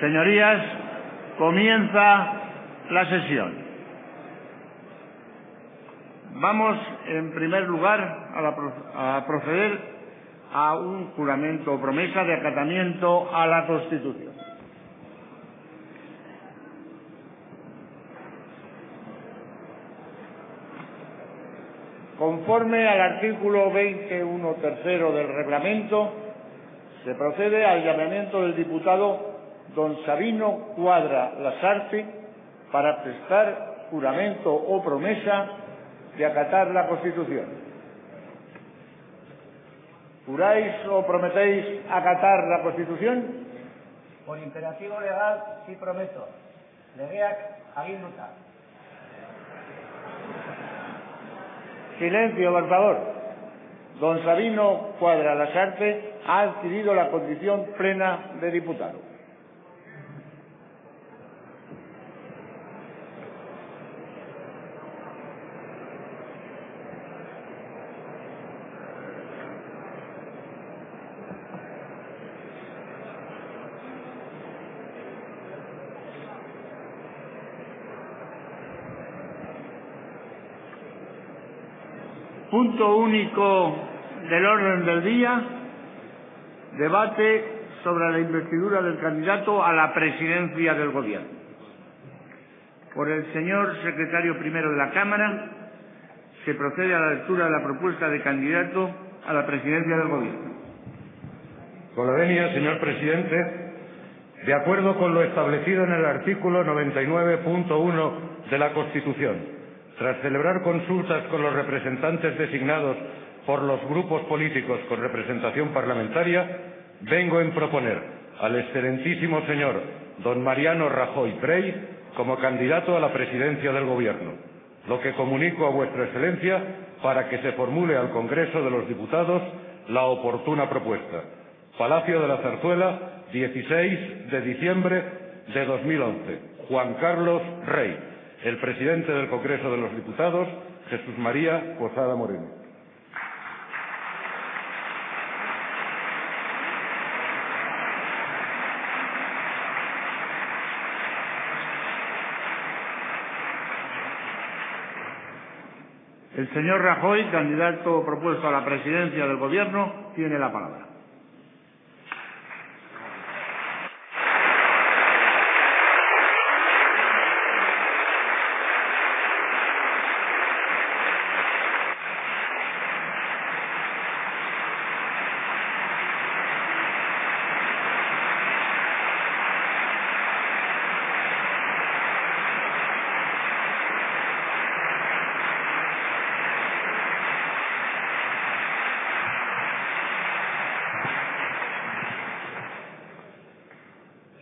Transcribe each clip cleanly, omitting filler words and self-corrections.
Señorías, comienza la sesión. Vamos, en primer lugar, a proceder a un juramento o promesa de acatamiento a la Constitución. Conforme al artículo 21 tercero del reglamento, se procede al llamamiento del diputado don Sabino Cuadra Lasarte para prestar juramento o promesa de acatar la Constitución. ¿Juráis o prometéis acatar la Constitución? Por imperativo legal, sí prometo. Legeak aginduta. Silencio, por favor. Don Sabino Cuadra Lasarte ha adquirido la condición plena de diputado. Punto único del orden del día: debate sobre la investidura del candidato a la presidencia del Gobierno. Por el señor secretario primero de la Cámara, se procede a la lectura de la propuesta de candidato a la presidencia del Gobierno. Con la venia, señor presidente, de acuerdo con lo establecido en el artículo 99.1 de la Constitución, tras celebrar consultas con los representantes designados por los grupos políticos con representación parlamentaria, vengo en proponer al excelentísimo señor don Mariano Rajoy Prey como candidato a la presidencia del Gobierno, lo que comunico a vuestra excelencia para que se formule al Congreso de los Diputados la oportuna propuesta. Palacio de la Zarzuela, 16 de diciembre de 2011. Juan Carlos Rey. El presidente del Congreso de los Diputados, Jesús María Posada Moreno. El señor Rajoy, candidato propuesto a la presidencia del Gobierno, tiene la palabra.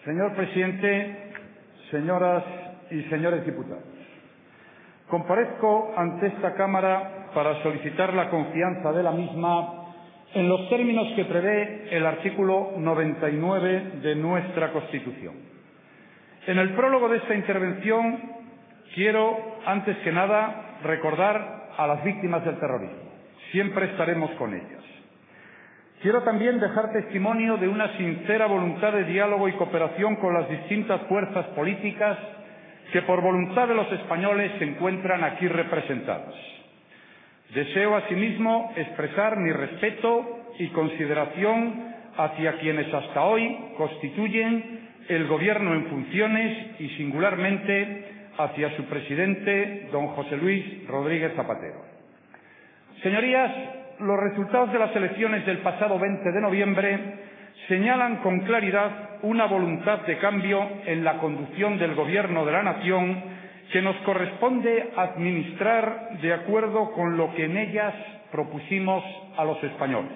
Señor presidente, señoras y señores diputados, comparezco ante esta Cámara para solicitar la confianza de la misma en los términos que prevé el artículo 99 de nuestra Constitución. En el prólogo de esta intervención quiero, antes que nada, recordar a las víctimas del terrorismo. Siempre estaremos con ellas. Quiero también dejar testimonio de una sincera voluntad de diálogo y cooperación con las distintas fuerzas políticas que, por voluntad de los españoles, se encuentran aquí representadas. Deseo, asimismo, expresar mi respeto y consideración hacia quienes hasta hoy constituyen el Gobierno en funciones y, singularmente, hacia su presidente, don José Luis Rodríguez Zapatero. Señorías, los resultados de las elecciones del pasado 20 de noviembre señalan con claridad una voluntad de cambio en la conducción del Gobierno de la nación que nos corresponde administrar de acuerdo con lo que en ellas propusimos a los españoles.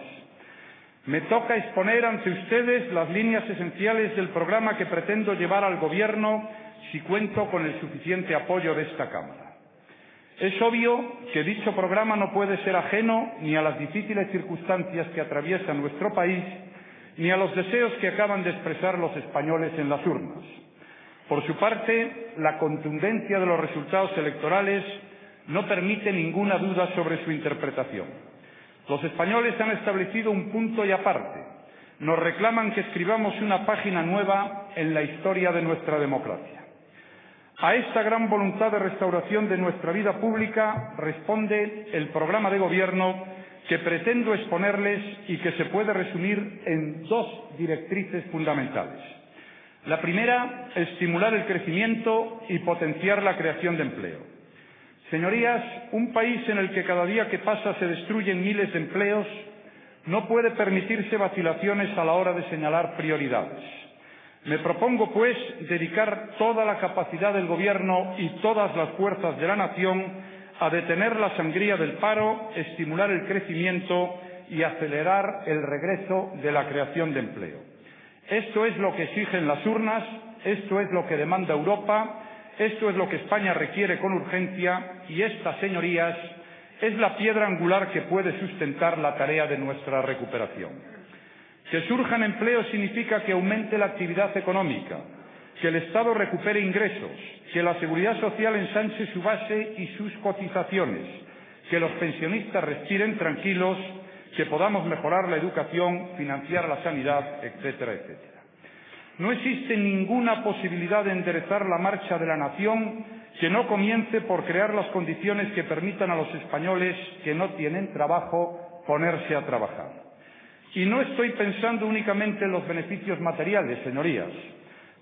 Me toca exponer ante ustedes las líneas esenciales del programa que pretendo llevar al Gobierno si cuento con el suficiente apoyo de esta Cámara. Es obvio que dicho programa no puede ser ajeno ni a las difíciles circunstancias que atraviesan nuestro país, ni a los deseos que acaban de expresar los españoles en las urnas. Por su parte, la contundencia de los resultados electorales no permite ninguna duda sobre su interpretación. Los españoles han establecido un punto y aparte. nos reclaman que escribamos una página nueva en la historia de nuestra democracia. A esta gran voluntad de restauración de nuestra vida pública responde el programa de gobierno que pretendo exponerles y que se puede resumir en dos directrices fundamentales. La primera, estimular el crecimiento y potenciar la creación de empleo. Señorías, un país en el que cada día que pasa se destruyen miles de empleos no puede permitirse vacilaciones a la hora de señalar prioridades. Me propongo, pues, dedicar toda la capacidad del Gobierno y todas las fuerzas de la nación a detener la sangría del paro, estimular el crecimiento y acelerar el regreso de la creación de empleo. Esto es lo que exigen las urnas, esto es lo que demanda Europa, esto es lo que España requiere con urgencia y esta, señorías, es la piedra angular que puede sustentar la tarea de nuestra recuperación. Que surjan empleos significa que aumente la actividad económica, que el Estado recupere ingresos, que la Seguridad Social ensanche su base y sus cotizaciones, que los pensionistas respiren tranquilos, que podamos mejorar la educación, financiar la sanidad, etcétera, etcétera. No existe ninguna posibilidad de enderezar la marcha de la nación que no comience por crear las condiciones que permitan a los españoles que no tienen trabajo ponerse a trabajar. Y no estoy pensando únicamente en los beneficios materiales, señorías.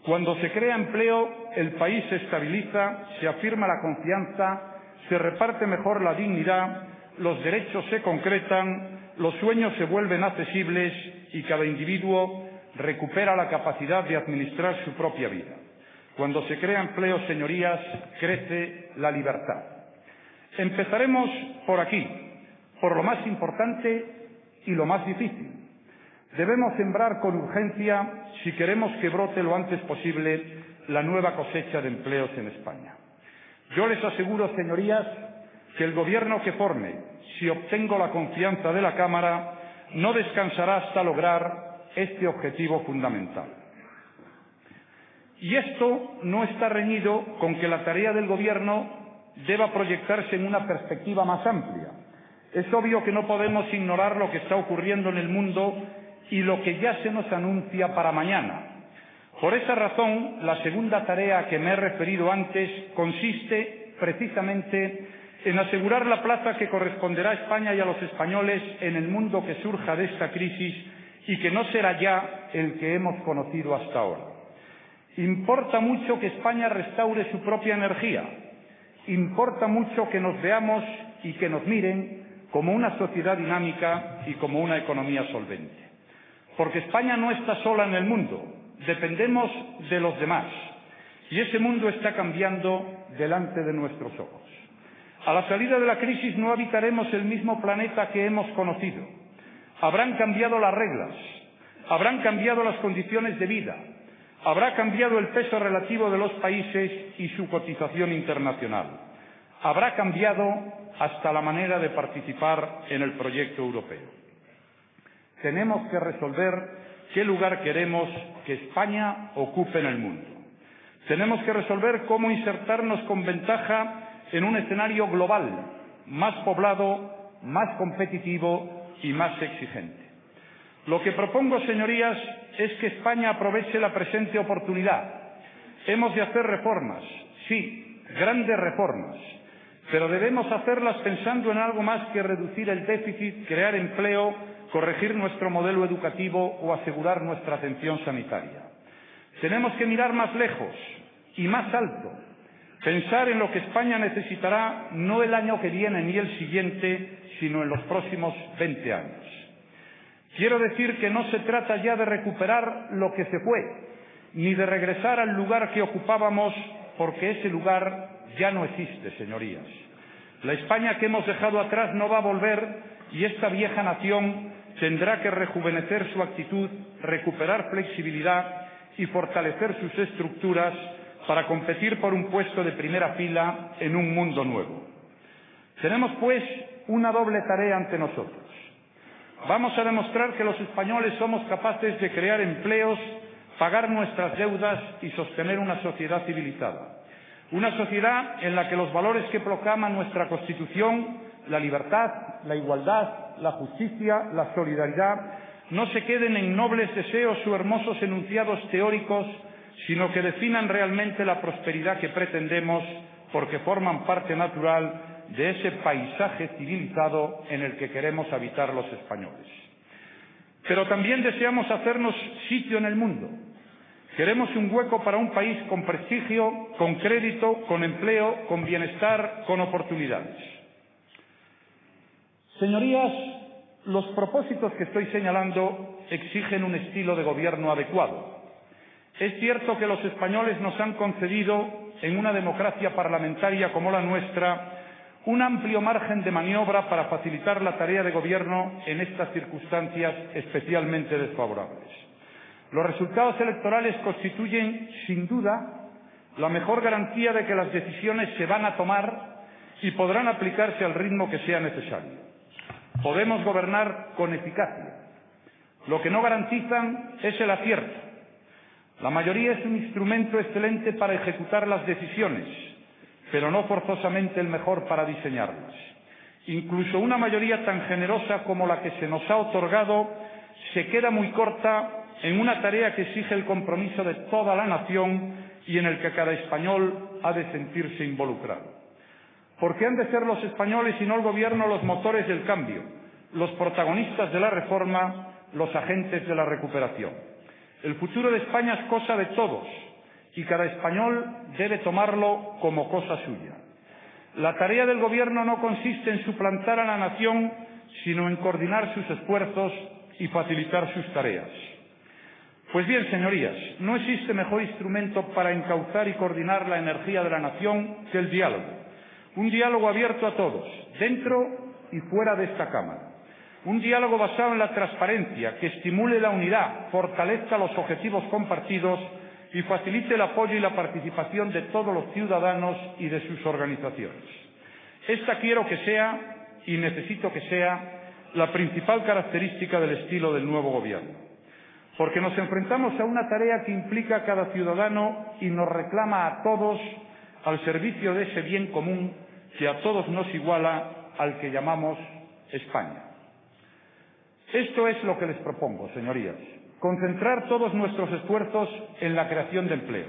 Cuando se crea empleo, el país se estabiliza, se afirma la confianza, se reparte mejor la dignidad, los derechos se concretan, los sueños se vuelven accesibles y cada individuo recupera la capacidad de administrar su propia vida. Cuando se crea empleo, señorías, crece la libertad. Empezaremos por aquí, por lo más importante y lo más difícil. Debemos sembrar con urgencia si queremos que brote lo antes posible la nueva cosecha de empleos en España. Yo les aseguro, señorías, que el Gobierno que forme, si obtengo la confianza de la Cámara, no descansará hasta lograr este objetivo fundamental. Y esto no está reñido con que la tarea del Gobierno deba proyectarse en una perspectiva más amplia. Es obvio que no podemos ignorar lo que está ocurriendo en el mundo y lo que ya se nos anuncia para mañana. Por esa razón, la segunda tarea a que me he referido antes consiste precisamente en asegurar la plaza que corresponderá a España y a los españoles en el mundo que surja de esta crisis y que no será ya el que hemos conocido hasta ahora. Importa mucho que España restaure su propia energía. Importa mucho que nos veamos y que nos miren como una sociedad dinámica y como una economía solvente. Porque España no está sola en el mundo, dependemos de los demás. Y ese mundo está cambiando delante de nuestros ojos. A la salida de la crisis no habitaremos el mismo planeta que hemos conocido. Habrán cambiado las reglas, habrán cambiado las condiciones de vida, habrá cambiado el peso relativo de los países y su cotización internacional. Habrá cambiado hasta la manera de participar en el proyecto europeo. Tenemos que resolver qué lugar queremos que España ocupe en el mundo. Tenemos que resolver cómo insertarnos con ventaja en un escenario global, más poblado, más competitivo y más exigente. Lo que propongo, señorías, es que España aproveche la presente oportunidad. Hemos de hacer reformas, sí, grandes reformas, pero debemos hacerlas pensando en algo más que reducir el déficit, crear empleo, corregir nuestro modelo educativo o asegurar nuestra atención sanitaria. Tenemos que mirar más lejos y más alto, pensar en lo que España necesitará no el año que viene ni el siguiente, sino en los próximos 20 años. Quiero decir que no se trata ya de recuperar lo que se fue, ni de regresar al lugar que ocupábamos, porque ese lugar ya no existe, señorías. La España que hemos dejado atrás no va a volver y esta vieja nación tendrá que rejuvenecer su actitud, recuperar flexibilidad y fortalecer sus estructuras para competir por un puesto de primera fila en un mundo nuevo. Tenemos, pues, una doble tarea ante nosotros. Vamos a demostrar que los españoles somos capaces de crear empleos, pagar nuestras deudas y sostener una sociedad civilizada. Una sociedad en la que los valores que proclama nuestra Constitución, la libertad, la igualdad, la justicia, la solidaridad, no se queden en nobles deseos o hermosos enunciados teóricos, sino que definan realmente la prosperidad que pretendemos, porque forman parte natural de ese paisaje civilizado en el que queremos habitar los españoles. Pero también deseamos hacernos sitio en el mundo. Queremos un hueco para un país con prestigio, con crédito, con empleo, con bienestar, con oportunidades. Señorías, los propósitos que estoy señalando exigen un estilo de gobierno adecuado. Es cierto que los españoles nos han concedido, en una democracia parlamentaria como la nuestra, un amplio margen de maniobra para facilitar la tarea de gobierno en estas circunstancias especialmente desfavorables. Los resultados electorales constituyen, sin duda, la mejor garantía de que las decisiones se van a tomar y podrán aplicarse al ritmo que sea necesario. Podemos gobernar con eficacia. Lo que no garantizan es el acierto. La mayoría es un instrumento excelente para ejecutar las decisiones, pero no forzosamente el mejor para diseñarlas. Incluso una mayoría tan generosa como la que se nos ha otorgado se queda muy corta en una tarea que exige el compromiso de toda la nación y en el que cada español ha de sentirse involucrado. Porque han de ser los españoles y no el gobierno los motores del cambio, los protagonistas de la reforma, los agentes de la recuperación. El futuro de España es cosa de todos y cada español debe tomarlo como cosa suya. La tarea del gobierno no consiste en suplantar a la nación, sino en coordinar sus esfuerzos y facilitar sus tareas. Pues bien, señorías, no existe mejor instrumento para encauzar y coordinar la energía de la nación que el diálogo. Un diálogo abierto a todos, dentro y fuera de esta Cámara. Un diálogo basado en la transparencia, que estimule la unidad, fortalezca los objetivos compartidos y facilite el apoyo y la participación de todos los ciudadanos y de sus organizaciones. Esta quiero que sea, y necesito que sea, la principal característica del estilo del nuevo gobierno. Porque nos enfrentamos a una tarea que implica a cada ciudadano y nos reclama a todos al servicio de ese bien común que a todos nos iguala, al que llamamos España. Esto es lo que les propongo, señorías. Concentrar todos nuestros esfuerzos en la creación de empleo.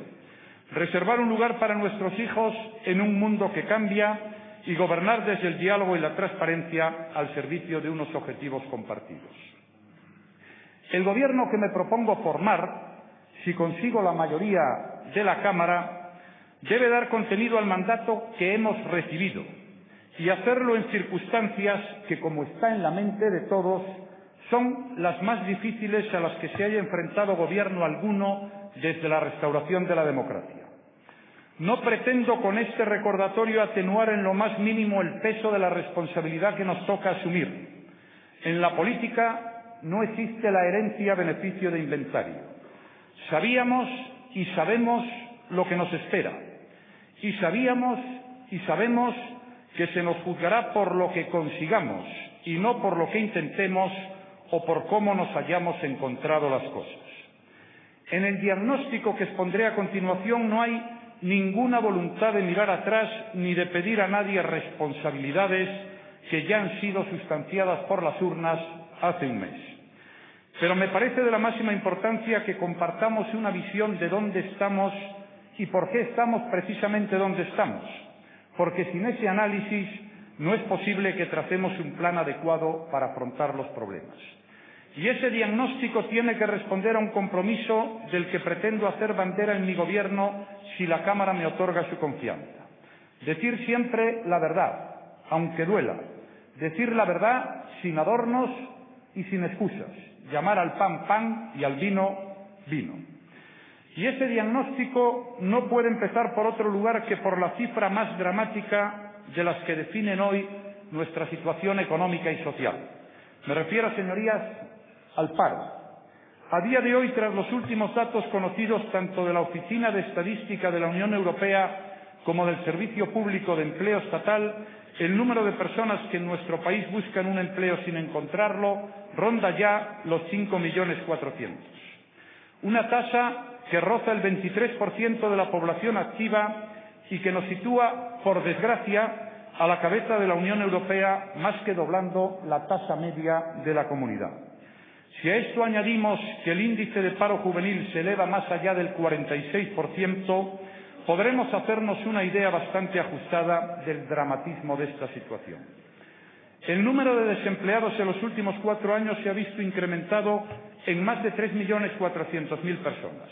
Reservar un lugar para nuestros hijos en un mundo que cambia y gobernar desde el diálogo y la transparencia al servicio de unos objetivos compartidos. El gobierno que me propongo formar, si consigo la mayoría de la Cámara, debe dar contenido al mandato que hemos recibido y hacerlo en circunstancias que, como está en la mente de todos, son las más difíciles a las que se haya enfrentado gobierno alguno desde la restauración de la democracia. No pretendo con este recordatorio atenuar en lo más mínimo el peso de la responsabilidad que nos toca asumir. En la política no existe la herencia a beneficio de inventario. Sabíamos y sabemos lo que nos espera. Y sabíamos y sabemos que se nos juzgará por lo que consigamos y no por lo que intentemos o por cómo nos hayamos encontrado las cosas. En el diagnóstico que expondré a continuación no hay ninguna voluntad de mirar atrás ni de pedir a nadie responsabilidades que ya han sido sustanciadas por las urnas hace un mes. Pero me parece de la máxima importancia que compartamos una visión de dónde estamos y por qué estamos precisamente donde estamos, porque sin ese análisis no es posible que tracemos un plan adecuado para afrontar los problemas. Y ese diagnóstico tiene que responder a un compromiso del que pretendo hacer bandera en mi gobierno si la Cámara me otorga su confianza. Decir siempre la verdad, aunque duela. Decir la verdad sin adornos y sin excusas. Llamar al pan pan y al vino vino. Y ese diagnóstico no puede empezar por otro lugar que por la cifra más dramática de las que definen hoy nuestra situación económica y social. Me refiero, señorías, al paro. A día de hoy, tras los últimos datos conocidos tanto de la Oficina de Estadística de la Unión Europea como del Servicio Público de Empleo Estatal, el número de personas que en nuestro país buscan un empleo sin encontrarlo ronda ya los 5.400.000. Una tasa que roza el 23% de la población activa y que nos sitúa, por desgracia, a la cabeza de la Unión Europea, más que doblando la tasa media de la comunidad. Si a esto añadimos que el índice de paro juvenil se eleva más allá del 46%, podremos hacernos una idea bastante ajustada del dramatismo de esta situación. El número de desempleados en los últimos 4 años se ha visto incrementado en más de 3.400.000 personas.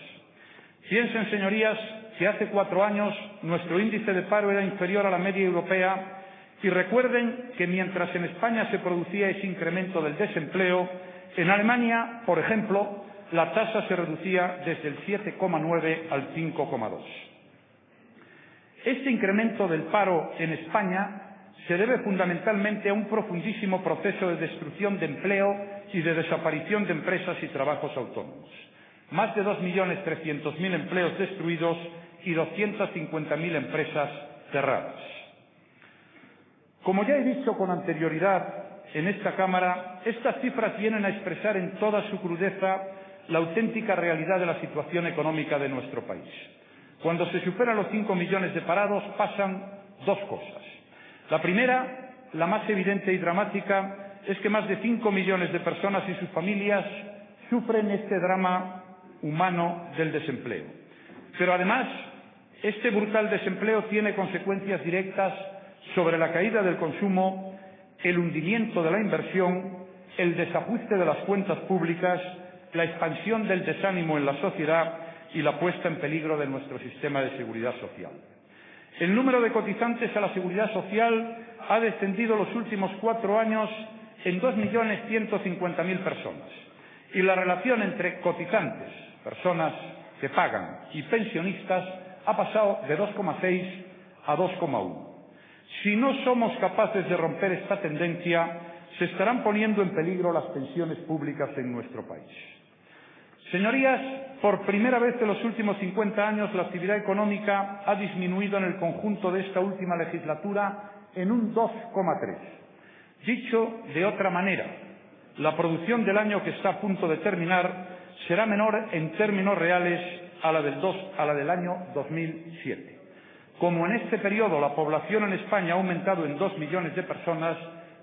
Piensen, señorías, que hace 4 años nuestro índice de paro era inferior a la media europea y recuerden que mientras en España se producía ese incremento del desempleo, en Alemania, por ejemplo, la tasa se reducía desde el 7,9 al 5,2. Este incremento del paro en España se debe fundamentalmente a un profundísimo proceso de destrucción de empleo y de desaparición de empresas y trabajos autónomos. Más de 2.300.000 empleos destruidos y 250.000 empresas cerradas. Como ya he dicho con anterioridad en esta Cámara, estas cifras vienen a expresar en toda su crudeza la auténtica realidad de la situación económica de nuestro país. Cuando se superan los 5 millones de parados pasan 2 cosas. La primera, la más evidente y dramática, es que más de 5 millones de personas y sus familias sufren este drama humano del desempleo. Pero además, este brutal desempleo tiene consecuencias directas sobre la caída del consumo, el hundimiento de la inversión, el desajuste de las cuentas públicas, la expansión del desánimo en la sociedad y la puesta en peligro de nuestro sistema de seguridad social. El número de cotizantes a la seguridad social ha descendido los últimos 4 años en 2.150.000 personas y la relación entre cotizantes, personas que pagan, y pensionistas ha pasado de 2,6 a 2,1. Si no somos capaces de romper esta tendencia, se estarán poniendo en peligro las pensiones públicas en nuestro país. Señorías, por primera vez en los últimos 50 años la actividad económica ha disminuido en el conjunto de esta última legislatura en un 2,3. Dicho de otra manera, la producción del año que está a punto de terminar será menor en términos reales a la del año 2007. Como en este periodo la población en España ha aumentado en 2 millones de personas,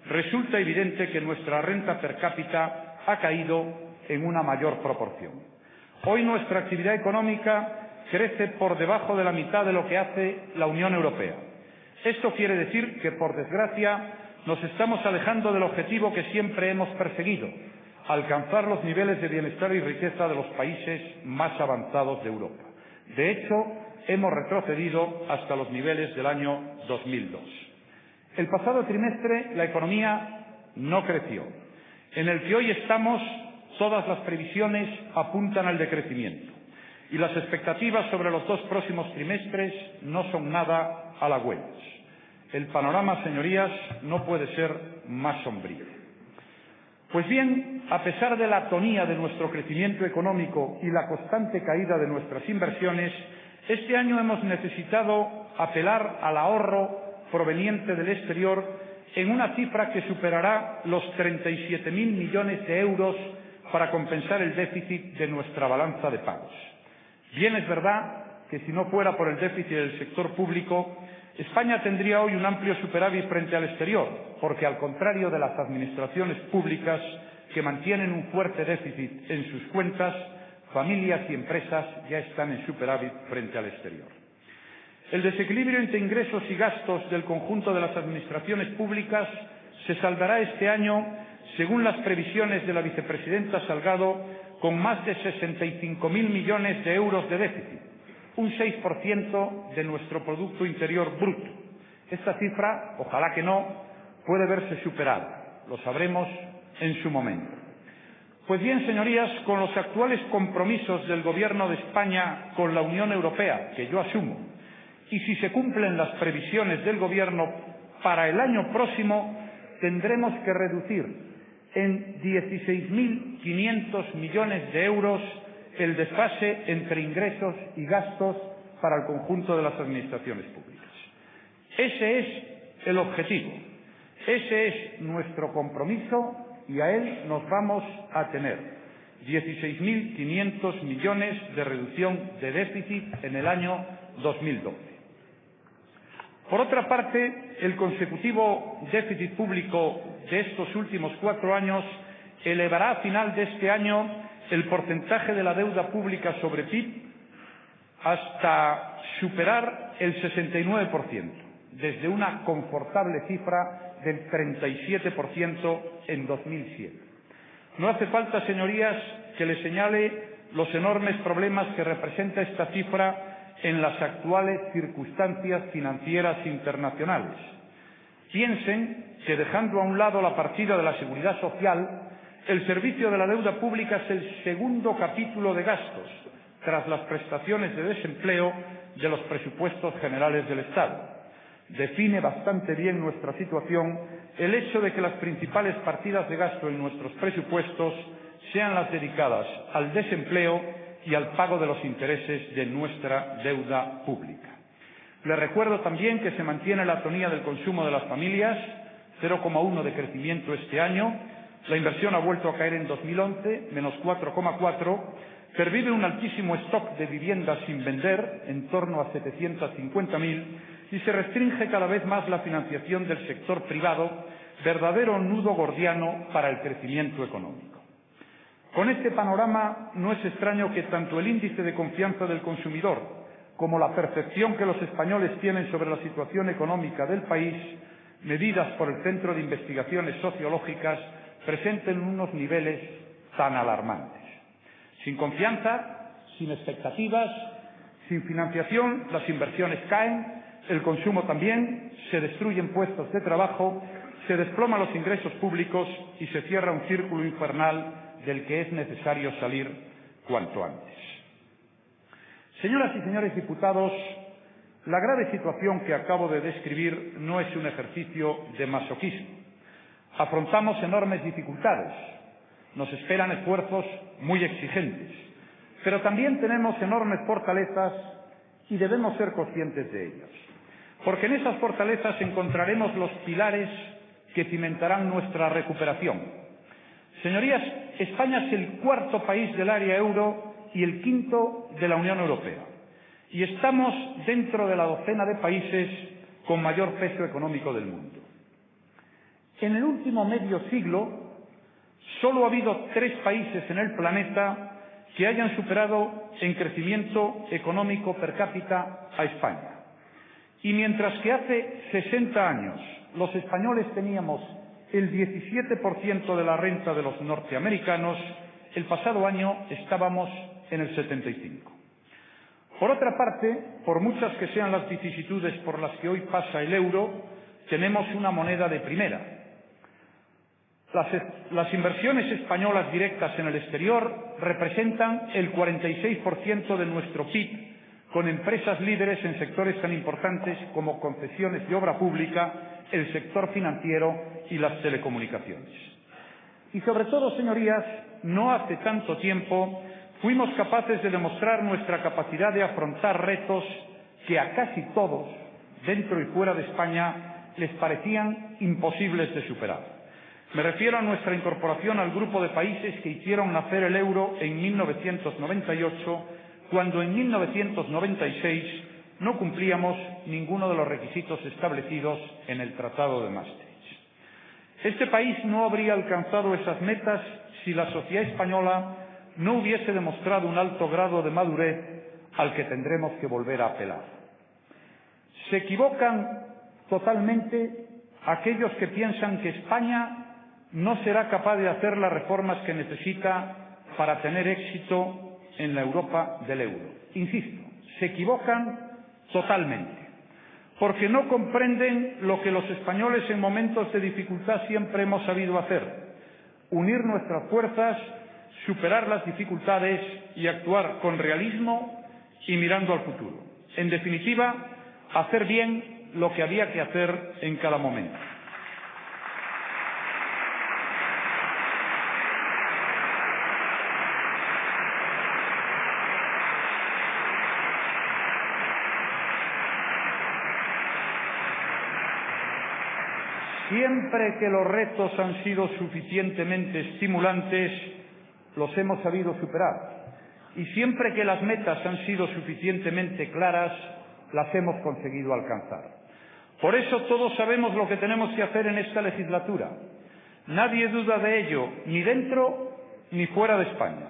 resulta evidente que nuestra renta per cápita ha caído en una mayor proporción. Hoy nuestra actividad económica crece por debajo de la mitad de lo que hace la Unión Europea. Esto quiere decir que, por desgracia, nos estamos alejando del objetivo que siempre hemos perseguido, alcanzar los niveles de bienestar y riqueza de los países más avanzados de Europa. De hecho, hemos retrocedido hasta los niveles del año 2002. El pasado trimestre la economía no creció. En el que hoy estamos, todas las previsiones apuntan al decrecimiento y las expectativas sobre los 2 próximos trimestres no son nada halagüeñas. El panorama, señorías, no puede ser más sombrío. Pues bien, a pesar de la atonía de nuestro crecimiento económico y la constante caída de nuestras inversiones, este año hemos necesitado apelar al ahorro proveniente del exterior en una cifra que superará los 37.000 millones de euros para compensar el déficit de nuestra balanza de pagos. Bien es verdad que si no fuera por el déficit del sector público, España tendría hoy un amplio superávit frente al exterior, porque al contrario de las administraciones públicas que mantienen un fuerte déficit en sus cuentas, familias y empresas ya están en superávit frente al exterior. El desequilibrio entre ingresos y gastos del conjunto de las administraciones públicas se saldará este año, según las previsiones de la vicepresidenta Salgado, con más de 65.000 millones de euros de déficit, un 6% de nuestro Producto Interior Bruto. Esta cifra, ojalá que no, puede verse superada. Lo sabremos en su momento. Pues bien, señorías, con los actuales compromisos del Gobierno de España con la Unión Europea, que yo asumo, y si se cumplen las previsiones del Gobierno, para el año próximo tendremos que reducir en 16.500 millones de euros el desfase entre ingresos y gastos para el conjunto de las administraciones públicas. Ese es el objetivo, ese es nuestro compromiso y a él nos vamos a tener. 16.500 millones de reducción de déficit en el año 2012. Por otra parte, el consecutivo déficit público de estos últimos 4 años elevará a final de este año el porcentaje de la deuda pública sobre PIB hasta superar el 69%, desde una confortable cifra del 37% en 2007. No hace falta, señorías, que les señale los enormes problemas que representa esta cifra en las actuales circunstancias financieras internacionales. Piensen que, dejando a un lado la partida de la seguridad social, el servicio de la deuda pública es el segundo capítulo de gastos, tras las prestaciones de desempleo de los presupuestos generales del Estado. Define bastante bien nuestra situación el hecho de que las principales partidas de gasto en nuestros presupuestos sean las dedicadas al desempleo y al pago de los intereses de nuestra deuda pública. Les recuerdo también que se mantiene la tonía del consumo de las familias, 0,1 de crecimiento este año. La inversión ha vuelto a caer en 2011, menos 4,4. Pervive un altísimo stock de viviendas sin vender, en torno a 750.000, y se restringe cada vez más la financiación del sector privado, verdadero nudo gordiano para el crecimiento económico. Con este panorama no es extraño que tanto el índice de confianza del consumidor como la percepción que los españoles tienen sobre la situación económica del país, medidas por el Centro de Investigaciones Sociológicas, presenten unos niveles tan alarmantes. Sin confianza, sin expectativas, sin financiación, las inversiones caen, el consumo también, se destruyen puestos de trabajo, se desploman los ingresos públicos y se cierra un círculo infernal del que es necesario salir cuanto antes. Señoras y señores diputados, la grave situación que acabo de describir no es un ejercicio de masoquismo. Afrontamos enormes dificultades, nos esperan esfuerzos muy exigentes, pero también tenemos enormes fortalezas y debemos ser conscientes de ellas, porque en esas fortalezas encontraremos los pilares que cimentarán nuestra recuperación. Señorías, España es el cuarto país del área euro y el quinto de la Unión Europea, y estamos dentro de la docena de países con mayor peso económico del mundo. En el último medio siglo, solo ha habido 3 países en el planeta que hayan superado en crecimiento económico per cápita a España. Y mientras que hace 60 años los españoles teníamos el 17% de la renta de los norteamericanos, el pasado año estábamos en el 75%. Por otra parte, por muchas que sean las vicisitudes por las que hoy pasa el euro, tenemos una moneda de primera. Las inversiones españolas directas en el exterior representan el 46% de nuestro PIB, con empresas líderes en sectores tan importantes como concesiones de obra pública, el sector financiero y las telecomunicaciones. Y sobre todo, señorías, no hace tanto tiempo fuimos capaces de demostrar nuestra capacidad de afrontar retos que a casi todos, dentro y fuera de España, les parecían imposibles de superar. Me refiero a nuestra incorporación al grupo de países que hicieron nacer el euro en 1998, cuando en 1996 no cumplíamos ninguno de los requisitos establecidos en el Tratado de Maastricht. Este país no habría alcanzado esas metas si la sociedad española no hubiese demostrado un alto grado de madurez al que tendremos que volver a apelar. Se equivocan totalmente aquellos que piensan que España no será capaz de hacer las reformas que necesita para tener éxito en la Europa del euro. Insisto, se equivocan totalmente, porque no comprenden lo que los españoles en momentos de dificultad siempre hemos sabido hacer: unir nuestras fuerzas, superar las dificultades y actuar con realismo y mirando al futuro. En definitiva, hacer bien lo que había que hacer en cada momento. Siempre que los retos han sido suficientemente estimulantes, los hemos sabido superar. Y siempre que las metas han sido suficientemente claras, las hemos conseguido alcanzar. Por eso todos sabemos lo que tenemos que hacer en esta legislatura. Nadie duda de ello, ni dentro ni fuera de España.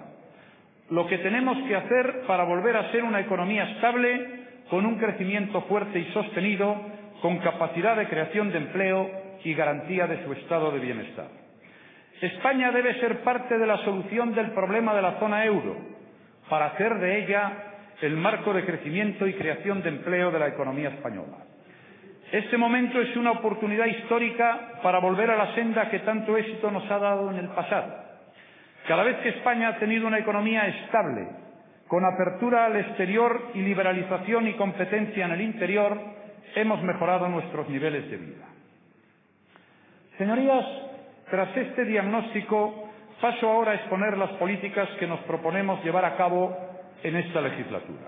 Lo que tenemos que hacer para volver a ser una economía estable, con un crecimiento fuerte y sostenido, con capacidad de creación de empleo y garantía de su estado de bienestar. España debe ser parte de la solución del problema de la zona euro, para hacer de ella el marco de crecimiento y creación de empleo de la economía española. Este momento es una oportunidad histórica para volver a la senda que tanto éxito nos ha dado en el pasado. Cada vez que España ha tenido una economía estable, con apertura al exterior y liberalización y competencia en el interior, hemos mejorado nuestros niveles de vida. Señorías, tras este diagnóstico, paso ahora a exponer las políticas que nos proponemos llevar a cabo en esta legislatura.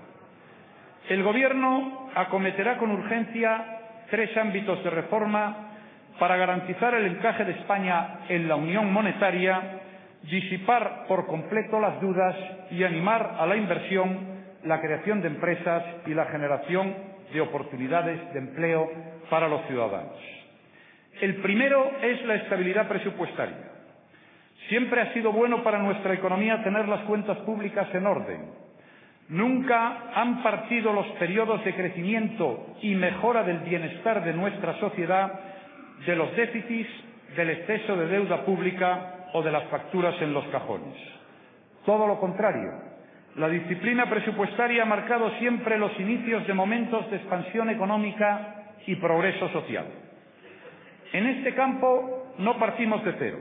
El Gobierno acometerá con urgencia 3 ámbitos de reforma para garantizar el encaje de España en la Unión Monetaria, disipar por completo las dudas y animar a la inversión, la creación de empresas y la generación de oportunidades de empleo para los ciudadanos. El primero es la estabilidad presupuestaria. Siempre ha sido bueno para nuestra economía tener las cuentas públicas en orden. Nunca han partido los periodos de crecimiento y mejora del bienestar de nuestra sociedad de los déficits, del exceso de deuda pública o de las facturas en los cajones. Todo lo contrario, la disciplina presupuestaria ha marcado siempre los inicios de momentos de expansión económica y progreso social. En este campo no partimos de cero.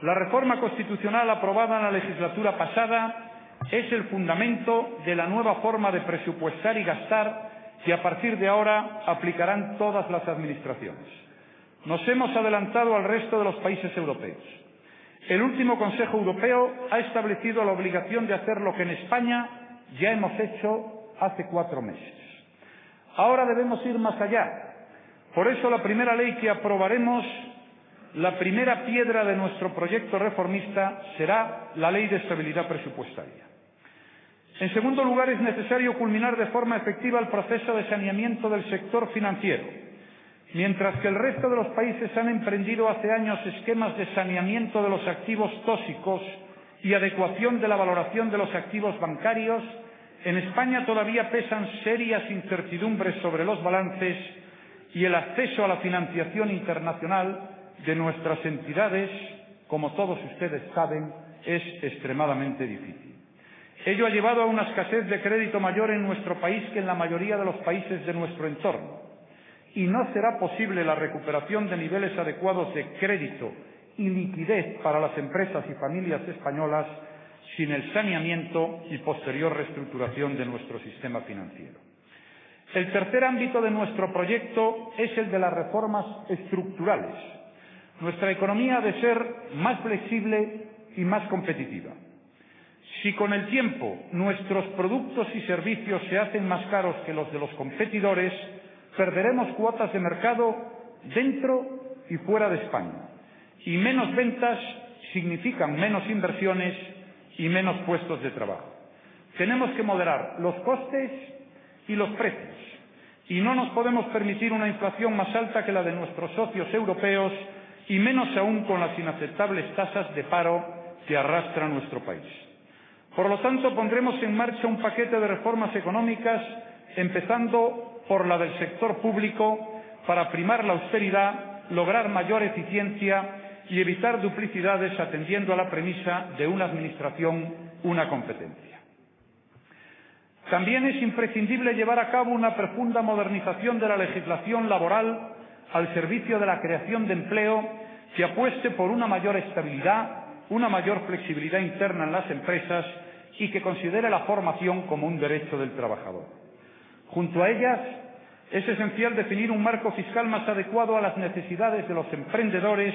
La reforma constitucional aprobada en la legislatura pasada es el fundamento de la nueva forma de presupuestar y gastar que a partir de ahora aplicarán todas las administraciones. Nos hemos adelantado al resto de los países europeos. El último Consejo Europeo ha establecido la obligación de hacer lo que en España ya hemos hecho hace 4 meses. Ahora debemos ir más allá. Por eso la primera ley que aprobaremos, la primera piedra de nuestro proyecto reformista, será la Ley de Estabilidad Presupuestaria. En segundo lugar, es necesario culminar de forma efectiva el proceso de saneamiento del sector financiero. Mientras que el resto de los países han emprendido hace años esquemas de saneamiento de los activos tóxicos y adecuación de la valoración de los activos bancarios, en España todavía pesan serias incertidumbres sobre los balances y el acceso a la financiación internacional de nuestras entidades, como todos ustedes saben, es extremadamente difícil. Ello ha llevado a una escasez de crédito mayor en nuestro país que en la mayoría de los países de nuestro entorno. Y no será posible la recuperación de niveles adecuados de crédito y liquidez para las empresas y familias españolas sin el saneamiento y posterior reestructuración de nuestro sistema financiero. El tercer ámbito de nuestro proyecto es el de las reformas estructurales. Nuestra economía ha de ser más flexible y más competitiva. Si con el tiempo nuestros productos y servicios se hacen más caros que los de los competidores, perderemos cuotas de mercado dentro y fuera de España. Y menos ventas significan menos inversiones y menos puestos de trabajo. Tenemos que moderar los costes y los precios. Y no nos podemos permitir una inflación más alta que la de nuestros socios europeos y menos aún con las inaceptables tasas de paro que arrastra nuestro país. Por lo tanto, pondremos en marcha un paquete de reformas económicas, empezando por la del sector público, para primar la austeridad, lograr mayor eficiencia y evitar duplicidades atendiendo a la premisa de una administración, una competencia. También es imprescindible llevar a cabo una profunda modernización de la legislación laboral al servicio de la creación de empleo que apueste por una mayor estabilidad, una mayor flexibilidad interna en las empresas y que considere la formación como un derecho del trabajador. Junto a ellas, es esencial definir un marco fiscal más adecuado a las necesidades de los emprendedores,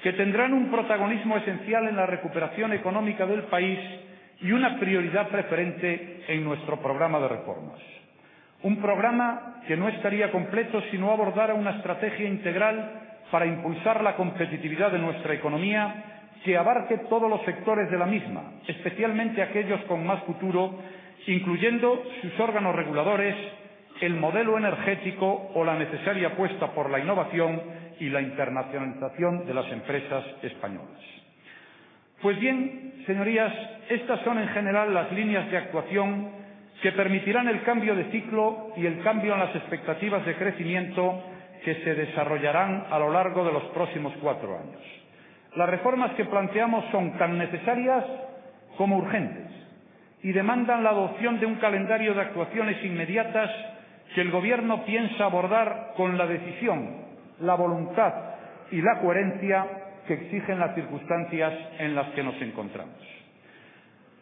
que tendrán un protagonismo esencial en la recuperación económica del país y una prioridad preferente en nuestro programa de reformas. Un programa que no estaría completo si no abordara una estrategia integral para impulsar la competitividad de nuestra economía, que abarque todos los sectores de la misma, especialmente aquellos con más futuro, incluyendo sus órganos reguladores, el modelo energético o la necesaria apuesta por la innovación y la internacionalización de las empresas españolas. Pues bien, señorías, estas son en general las líneas de actuación que permitirán el cambio de ciclo y el cambio en las expectativas de crecimiento que se desarrollarán a lo largo de los próximos 4 años. Las reformas que planteamos son tan necesarias como urgentes y demandan la adopción de un calendario de actuaciones inmediatas que el Gobierno piensa abordar con la decisión, la voluntad y la coherencia que exigen las circunstancias en las que nos encontramos.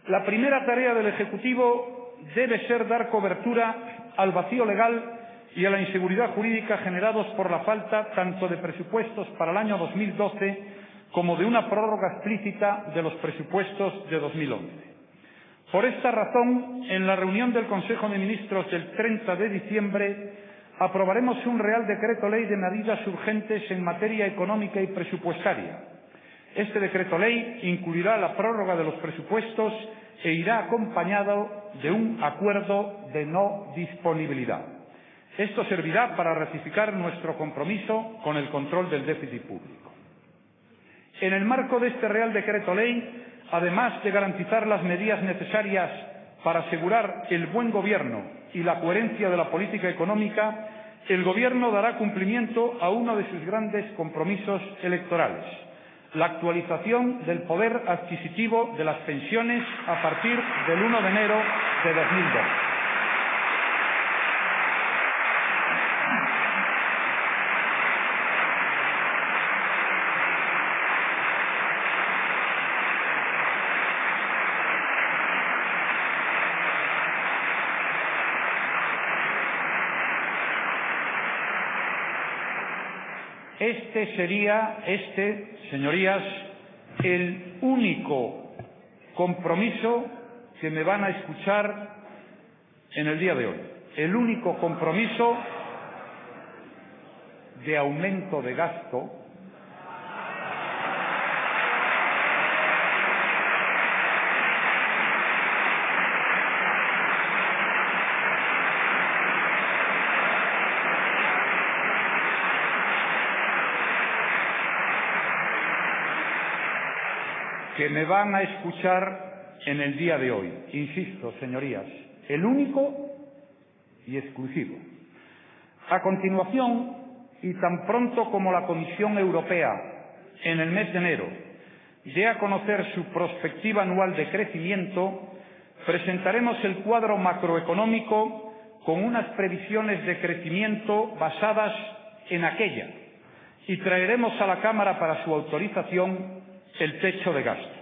La primera tarea del Ejecutivo debe ser dar cobertura al vacío legal y a la inseguridad jurídica generados por la falta tanto de presupuestos para el año 2012 como de una prórroga explícita de los presupuestos de 2011. Por esta razón, en la reunión del Consejo de Ministros del 30 de diciembre, aprobaremos un Real Decreto Ley de medidas urgentes en materia económica y presupuestaria. Este Decreto Ley incluirá la prórroga de los presupuestos e irá acompañado de un acuerdo de no disponibilidad. Esto servirá para ratificar nuestro compromiso con el control del déficit público. En el marco de este Real Decreto Ley, además de garantizar las medidas necesarias para asegurar el buen gobierno y la coherencia de la política económica, el Gobierno dará cumplimiento a uno de sus grandes compromisos electorales: la actualización del poder adquisitivo de las pensiones a partir del 1 de enero de 2012. Este sería, señorías, el único compromiso que me van a escuchar en el día de hoy. El único compromiso de aumento de gasto que me van a escuchar en el día de hoy. Insisto, señorías, el único y exclusivo. A continuación, y tan pronto como la Comisión Europea, en el mes de enero, dé a conocer su prospectiva anual de crecimiento, presentaremos el cuadro macroeconómico con unas previsiones de crecimiento basadas en aquella y traeremos a la Cámara para su autorización el techo de gasto.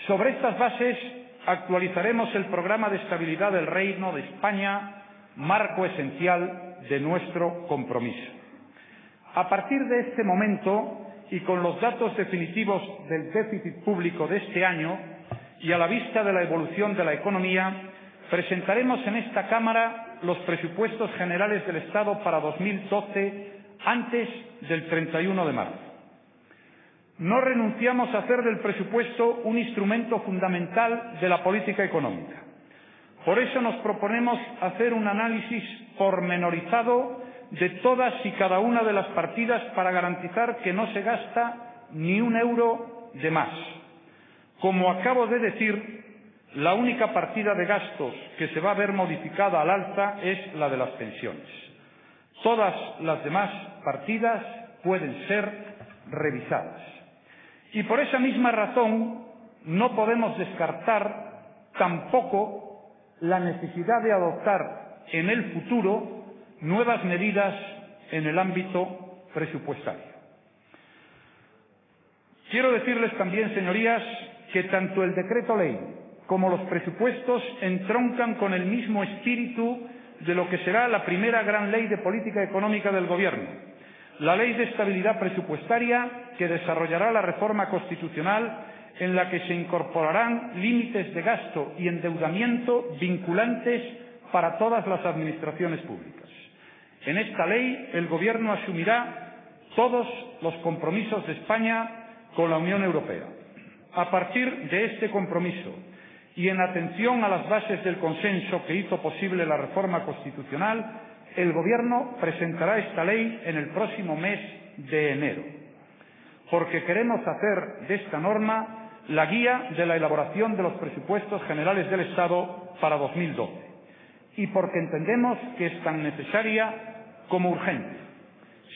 Sobre estas bases actualizaremos el programa de estabilidad del Reino de España, marco esencial de nuestro compromiso. A partir de este momento y con los datos definitivos del déficit público de este año y a la vista de la evolución de la economía, presentaremos en esta Cámara los presupuestos generales del Estado para 2012 antes del 31 de marzo. No renunciamos a hacer del presupuesto un instrumento fundamental de la política económica. Por eso nos proponemos hacer un análisis pormenorizado de todas y cada una de las partidas para garantizar que no se gasta ni un euro de más. Como acabo de decir, la única partida de gastos que se va a ver modificada al alza es la de las pensiones. Todas las demás partidas pueden ser revisadas. Y por esa misma razón no podemos descartar tampoco la necesidad de adoptar en el futuro nuevas medidas en el ámbito presupuestario. Quiero decirles también, señorías, que tanto el decreto ley como los presupuestos entroncan con el mismo espíritu de lo que será la primera gran ley de política económica del Gobierno, la Ley de Estabilidad Presupuestaria, que desarrollará la reforma constitucional en la que se incorporarán límites de gasto y endeudamiento vinculantes para todas las administraciones públicas. En esta ley, el Gobierno asumirá todos los compromisos de España con la Unión Europea. A partir de este compromiso y en atención a las bases del consenso que hizo posible la reforma constitucional, el Gobierno presentará esta ley en el próximo mes de enero, porque queremos hacer de esta norma la guía de la elaboración de los presupuestos generales del Estado para 2012 y porque entendemos que es tan necesaria como urgente.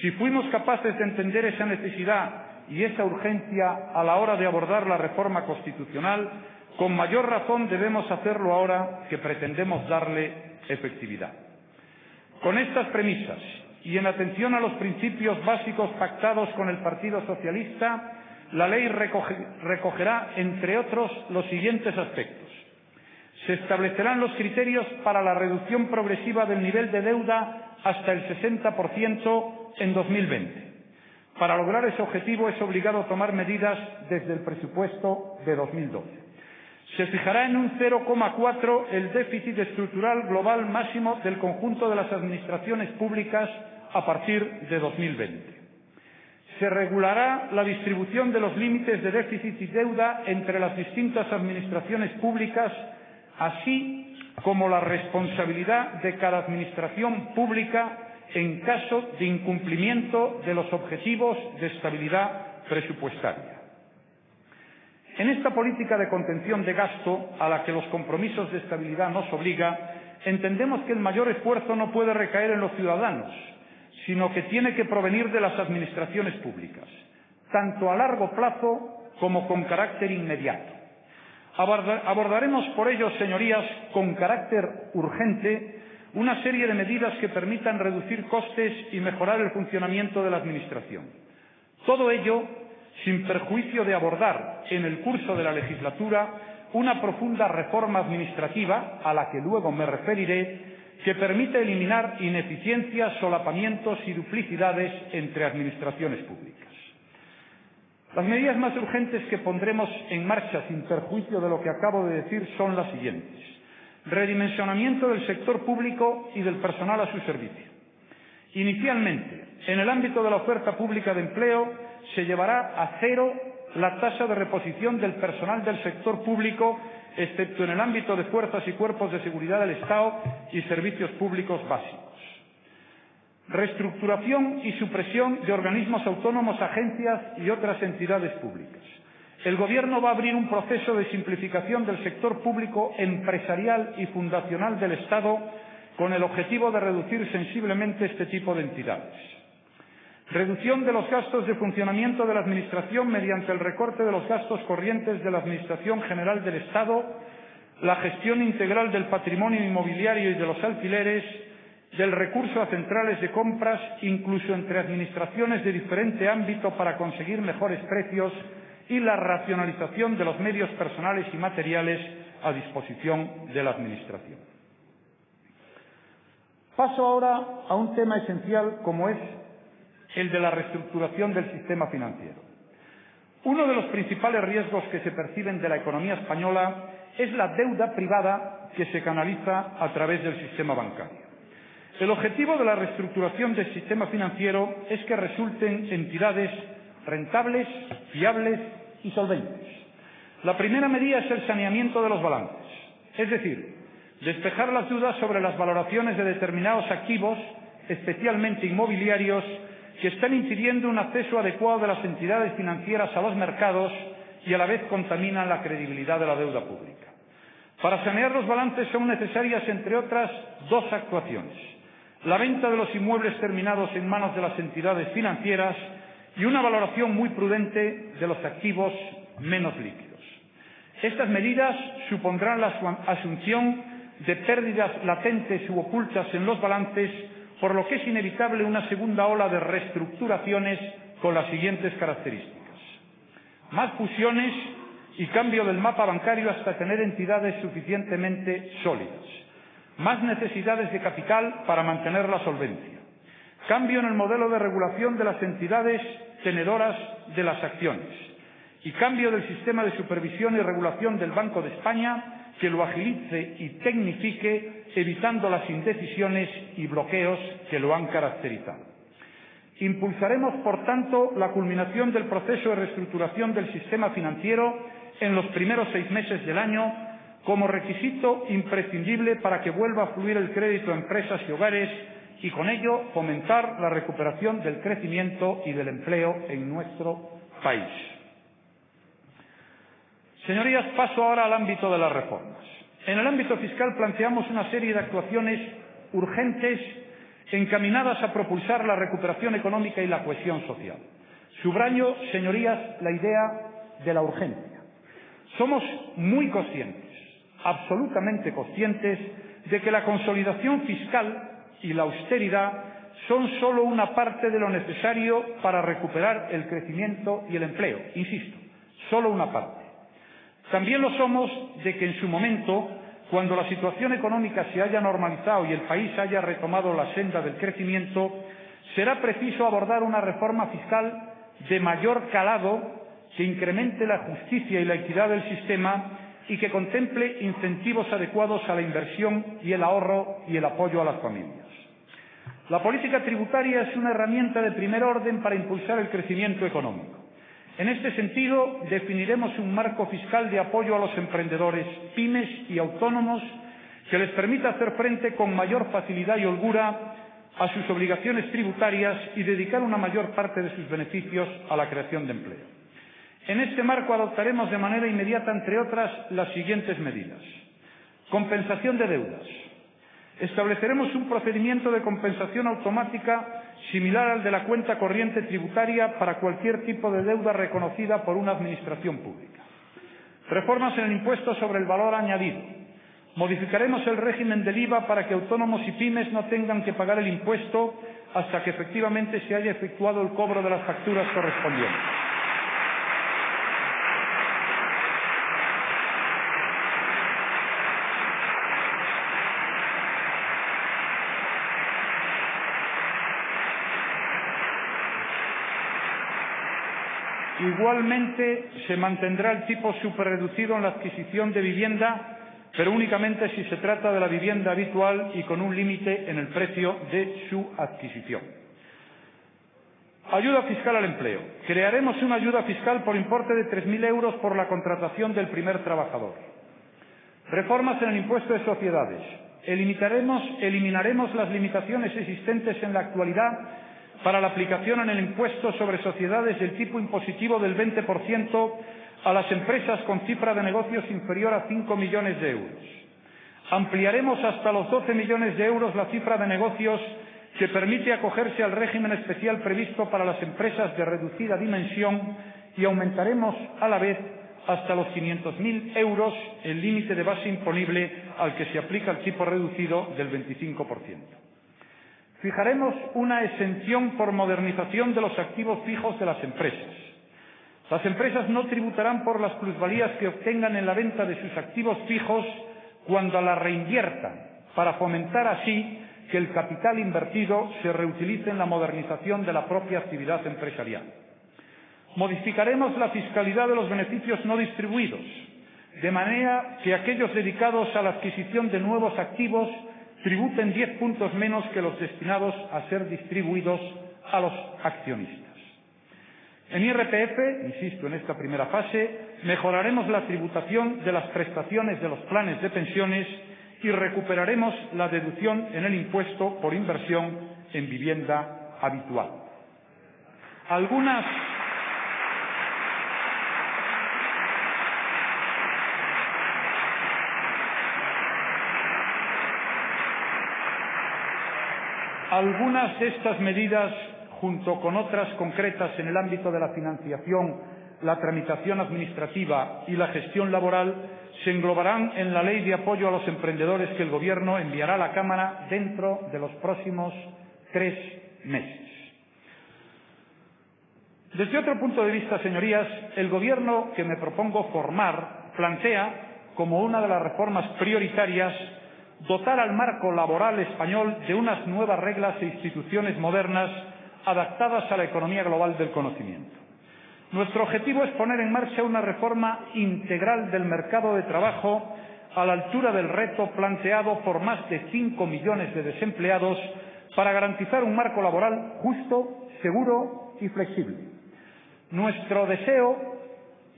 Si fuimos capaces de entender esa necesidad y esa urgencia a la hora de abordar la reforma constitucional, con mayor razón debemos hacerlo ahora que pretendemos darle efectividad. Con estas premisas y en atención a los principios básicos pactados con el Partido Socialista, la ley recogerá, entre otros, los siguientes aspectos. Se establecerán los criterios para la reducción progresiva del nivel de deuda hasta el 60% en 2020. Para lograr ese objetivo es obligado tomar medidas desde el presupuesto de 2012. Se fijará en un 0,4 el déficit estructural global máximo del conjunto de las administraciones públicas a partir de 2020. Se regulará la distribución de los límites de déficit y deuda entre las distintas administraciones públicas, así como la responsabilidad de cada administración pública en caso de incumplimiento de los objetivos de estabilidad presupuestaria. En esta política de contención de gasto, a la que los compromisos de estabilidad nos obligan, entendemos que el mayor esfuerzo no puede recaer en los ciudadanos, sino que tiene que provenir de las administraciones públicas, tanto a largo plazo como con carácter inmediato. Abordaremos por ello, señorías, con carácter urgente, una serie de medidas que permitan reducir costes y mejorar el funcionamiento de la Administración. Todo ello sin perjuicio de abordar en el curso de la legislatura una profunda reforma administrativa, a la que luego me referiré, que permite eliminar ineficiencias, solapamientos y duplicidades entre administraciones públicas. Las medidas más urgentes que pondremos en marcha, sin perjuicio de lo que acabo de decir, son las siguientes. Redimensionamiento del sector público y del personal a su servicio. Inicialmente, en el ámbito de la oferta pública de empleo, se llevará a cero la tasa de reposición del personal del sector público, excepto en el ámbito de fuerzas y cuerpos de seguridad del Estado y servicios públicos básicos. Reestructuración y supresión de organismos autónomos, agencias y otras entidades públicas. El Gobierno va a abrir un proceso de simplificación del sector público empresarial y fundacional del Estado con el objetivo de reducir sensiblemente este tipo de entidades. Reducción de los gastos de funcionamiento de la Administración mediante el recorte de los gastos corrientes de la Administración General del Estado, la gestión integral del patrimonio inmobiliario y de los alquileres, del recurso a centrales de compras, incluso entre administraciones de diferente ámbito para conseguir mejores precios, y la racionalización de los medios personales y materiales a disposición de la Administración. Paso ahora a un tema esencial como es el de la reestructuración del sistema financiero. Uno de los principales riesgos que se perciben de la economía española es la deuda privada que se canaliza a través del sistema bancario. El objetivo de la reestructuración del sistema financiero es que resulten entidades rentables, fiables y solventes. La primera medida es el saneamiento de los balances, es decir, despejar las dudas sobre las valoraciones de determinados activos, especialmente inmobiliarios, que están impidiendo un acceso adecuado de las entidades financieras a los mercados y a la vez contaminan la credibilidad de la deuda pública. Para sanear los balances son necesarias, entre otras, dos actuaciones: la venta de los inmuebles terminados en manos de las entidades financieras y una valoración muy prudente de los activos menos líquidos. Estas medidas supondrán la asunción de pérdidas latentes u ocultas en los balances, por lo que es inevitable una segunda ola de reestructuraciones con las siguientes características: más fusiones y cambio del mapa bancario hasta tener entidades suficientemente sólidas, más necesidades de capital para mantener la solvencia, cambio en el modelo de regulación de las entidades tenedoras de las acciones y cambio del sistema de supervisión y regulación del Banco de España, que lo agilice y tecnifique, evitando las indecisiones y bloqueos que lo han caracterizado. Impulsaremos, por tanto, la culminación del proceso de reestructuración del sistema financiero en los primeros 6 meses del año, como requisito imprescindible para que vuelva a fluir el crédito a empresas y hogares y con ello fomentar la recuperación del crecimiento y del empleo en nuestro país. Señorías, paso ahora al ámbito de las reformas. En el ámbito fiscal planteamos una serie de actuaciones urgentes encaminadas a propulsar la recuperación económica y la cohesión social. Subrayo, señorías, la idea de la urgencia. Somos muy conscientes, absolutamente conscientes, de que la consolidación fiscal y la austeridad son solo una parte de lo necesario para recuperar el crecimiento y el empleo. Insisto, solo una parte. También lo somos de que en su momento, cuando la situación económica se haya normalizado y el país haya retomado la senda del crecimiento, será preciso abordar una reforma fiscal de mayor calado que incremente la justicia y la equidad del sistema y que contemple incentivos adecuados a la inversión y el ahorro y el apoyo a las familias. La política tributaria es una herramienta de primer orden para impulsar el crecimiento económico. En este sentido, definiremos un marco fiscal de apoyo a los emprendedores, pymes y autónomos que les permita hacer frente con mayor facilidad y holgura a sus obligaciones tributarias y dedicar una mayor parte de sus beneficios a la creación de empleo. En este marco adoptaremos de manera inmediata, entre otras, las siguientes medidas. Compensación de deudas. Estableceremos un procedimiento de compensación automática similar al de la cuenta corriente tributaria para cualquier tipo de deuda reconocida por una administración pública. Reformas en el impuesto sobre el valor añadido. Modificaremos el régimen del IVA para que autónomos y pymes no tengan que pagar el impuesto hasta que efectivamente se haya efectuado el cobro de las facturas correspondientes. Igualmente, se mantendrá el tipo superreducido en la adquisición de vivienda, pero únicamente si se trata de la vivienda habitual y con un límite en el precio de su adquisición. Ayuda fiscal al empleo. Crearemos una ayuda fiscal por importe de 3.000 euros por la contratación del primer trabajador. Reformas en el impuesto de sociedades. Eliminaremos las limitaciones existentes en la actualidad para la aplicación en el impuesto sobre sociedades del tipo impositivo del 20% a las empresas con cifra de negocios inferior a 5 millones de euros. Ampliaremos hasta los 12 millones de euros la cifra de negocios que permite acogerse al régimen especial previsto para las empresas de reducida dimensión y aumentaremos a la vez hasta los 500.000 euros el límite de base imponible al que se aplica el tipo reducido del 25%. Fijaremos una exención por modernización de los activos fijos de las empresas. Las empresas no tributarán por las plusvalías que obtengan en la venta de sus activos fijos cuando la reinviertan, para fomentar así que el capital invertido se reutilice en la modernización de la propia actividad empresarial. Modificaremos la fiscalidad de los beneficios no distribuidos, de manera que aquellos dedicados a la adquisición de nuevos activos tributen 10 puntos menos que los destinados a ser distribuidos a los accionistas. En IRPF, insisto, en esta primera fase, mejoraremos la tributación de las prestaciones de los planes de pensiones y recuperaremos la deducción en el impuesto por inversión en vivienda habitual. Algunas de estas medidas, junto con otras concretas en el ámbito de la financiación, la tramitación administrativa y la gestión laboral, se englobarán en la Ley de Apoyo a los Emprendedores que el Gobierno enviará a la Cámara dentro de los próximos 3 meses. Desde otro punto de vista, señorías, el Gobierno que me propongo formar plantea, como una de las reformas prioritarias, dotar al marco laboral español de unas nuevas reglas e instituciones modernas adaptadas a la economía global del conocimiento. Nuestro objetivo es poner en marcha una reforma integral del mercado de trabajo a la altura del reto planteado por más de 5 millones de desempleados para garantizar un marco laboral justo, seguro y flexible. Nuestro deseo,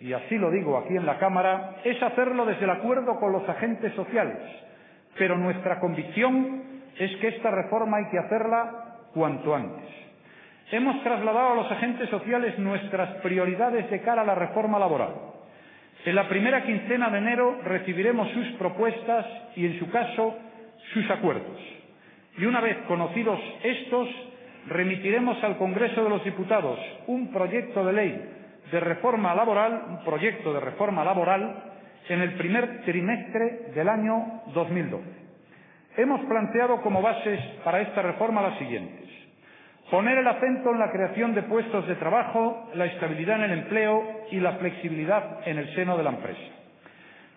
y así lo digo aquí en la Cámara, es hacerlo desde el acuerdo con los agentes sociales, pero nuestra convicción es que esta reforma hay que hacerla cuanto antes. Hemos trasladado a los agentes sociales nuestras prioridades de cara a la reforma laboral. En la primera quincena de enero recibiremos sus propuestas y, en su caso, sus acuerdos. Y una vez conocidos estos, remitiremos al Congreso de los Diputados un proyecto de ley de reforma laboral, en el primer trimestre del año 2012. Hemos planteado como bases para esta reforma las siguientes: poner el acento en la creación de puestos de trabajo, la estabilidad en el empleo y la flexibilidad en el seno de la empresa.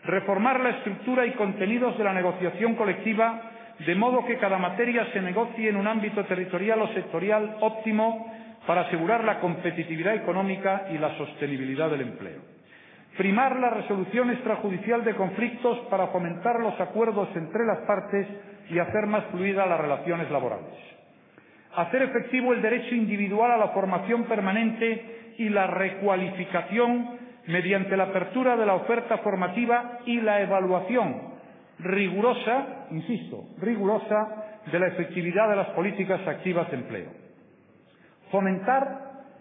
Reformar la estructura y contenidos de la negociación colectiva, de modo que cada materia se negocie en un ámbito territorial o sectorial óptimo para asegurar la competitividad económica y la sostenibilidad del empleo. Primar la resolución extrajudicial de conflictos para fomentar los acuerdos entre las partes y hacer más fluidas las relaciones laborales. Hacer efectivo el derecho individual a la formación permanente y la recualificación mediante la apertura de la oferta formativa y la evaluación rigurosa, insisto, rigurosa, de la efectividad de las políticas activas de empleo. Fomentar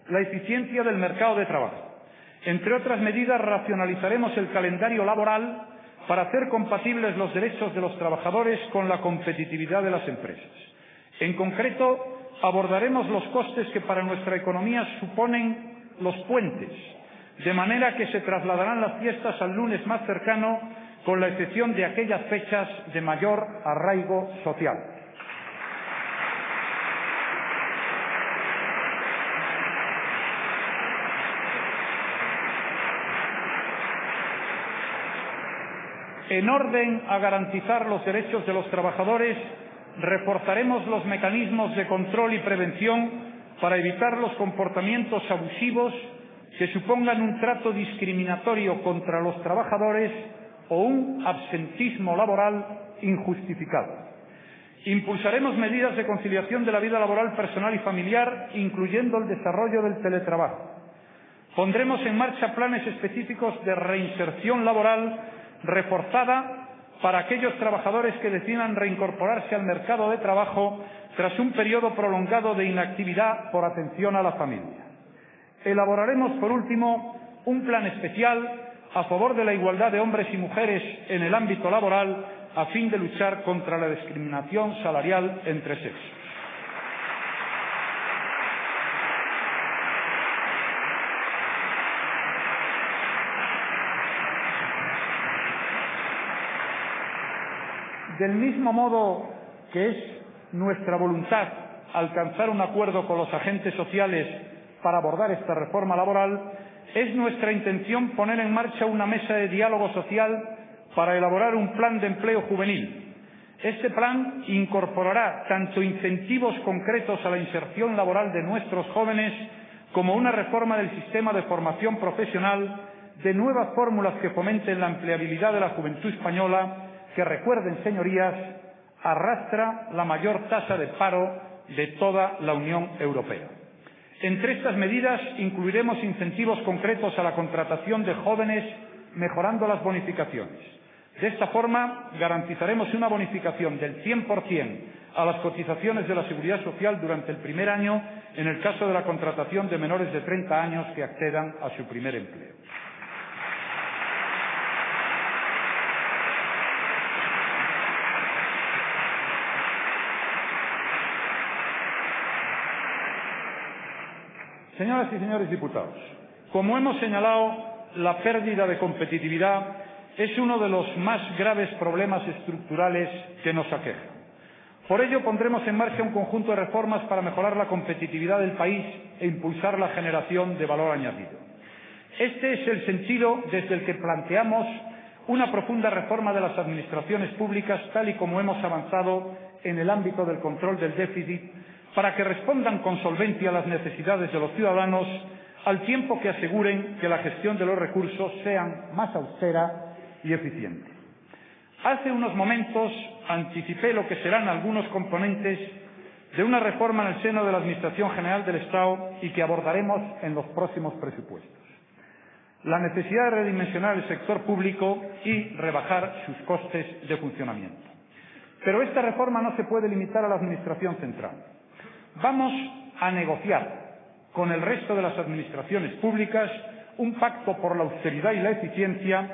la eficiencia del mercado de trabajo. Entre otras medidas, racionalizaremos el calendario laboral para hacer compatibles los derechos de los trabajadores con la competitividad de las empresas. En concreto, abordaremos los costes que para nuestra economía suponen los puentes, de manera que se trasladarán las fiestas al lunes más cercano, con la excepción de aquellas fechas de mayor arraigo social. En orden a garantizar los derechos de los trabajadores, reforzaremos los mecanismos de control y prevención para evitar los comportamientos abusivos que supongan un trato discriminatorio contra los trabajadores o un absentismo laboral injustificado. Impulsaremos medidas de conciliación de la vida laboral personal y familiar, incluyendo el desarrollo del teletrabajo. Pondremos en marcha planes específicos de reinserción laboral reforzada para aquellos trabajadores que decidan reincorporarse al mercado de trabajo tras un periodo prolongado de inactividad por atención a la familia. Elaboraremos, por último, un plan especial a favor de la igualdad de hombres y mujeres en el ámbito laboral a fin de luchar contra la discriminación salarial entre sexos. Del mismo modo que es nuestra voluntad alcanzar un acuerdo con los agentes sociales para abordar esta reforma laboral, es nuestra intención poner en marcha una mesa de diálogo social para elaborar un plan de empleo juvenil. Este plan incorporará tanto incentivos concretos a la inserción laboral de nuestros jóvenes como una reforma del sistema de formación profesional, de nuevas fórmulas que fomenten la empleabilidad de la juventud española, que, recuerden, señorías, arrastra la mayor tasa de paro de toda la Unión Europea. Entre estas medidas incluiremos incentivos concretos a la contratación de jóvenes, mejorando las bonificaciones. De esta forma, garantizaremos una bonificación del 100% a las cotizaciones de la Seguridad Social durante el primer año en el caso de la contratación de menores de 30 años que accedan a su primer empleo. Señoras y señores diputados, como hemos señalado, la pérdida de competitividad es uno de los más graves problemas estructurales que nos aquejan. Por ello, pondremos en marcha un conjunto de reformas para mejorar la competitividad del país e impulsar la generación de valor añadido. Este es el sentido desde el que planteamos una profunda reforma de las administraciones públicas, tal y como hemos avanzado en el ámbito del control del déficit, para que respondan con solvencia a las necesidades de los ciudadanos, al tiempo que aseguren que la gestión de los recursos sea más austera y eficiente. Hace unos momentos anticipé lo que serán algunos componentes de una reforma en el seno de la Administración General del Estado y que abordaremos en los próximos presupuestos. La necesidad de redimensionar el sector público y rebajar sus costes de funcionamiento. Pero esta reforma no se puede limitar a la Administración central. Vamos a negociar con el resto de las administraciones públicas un pacto por la austeridad y la eficiencia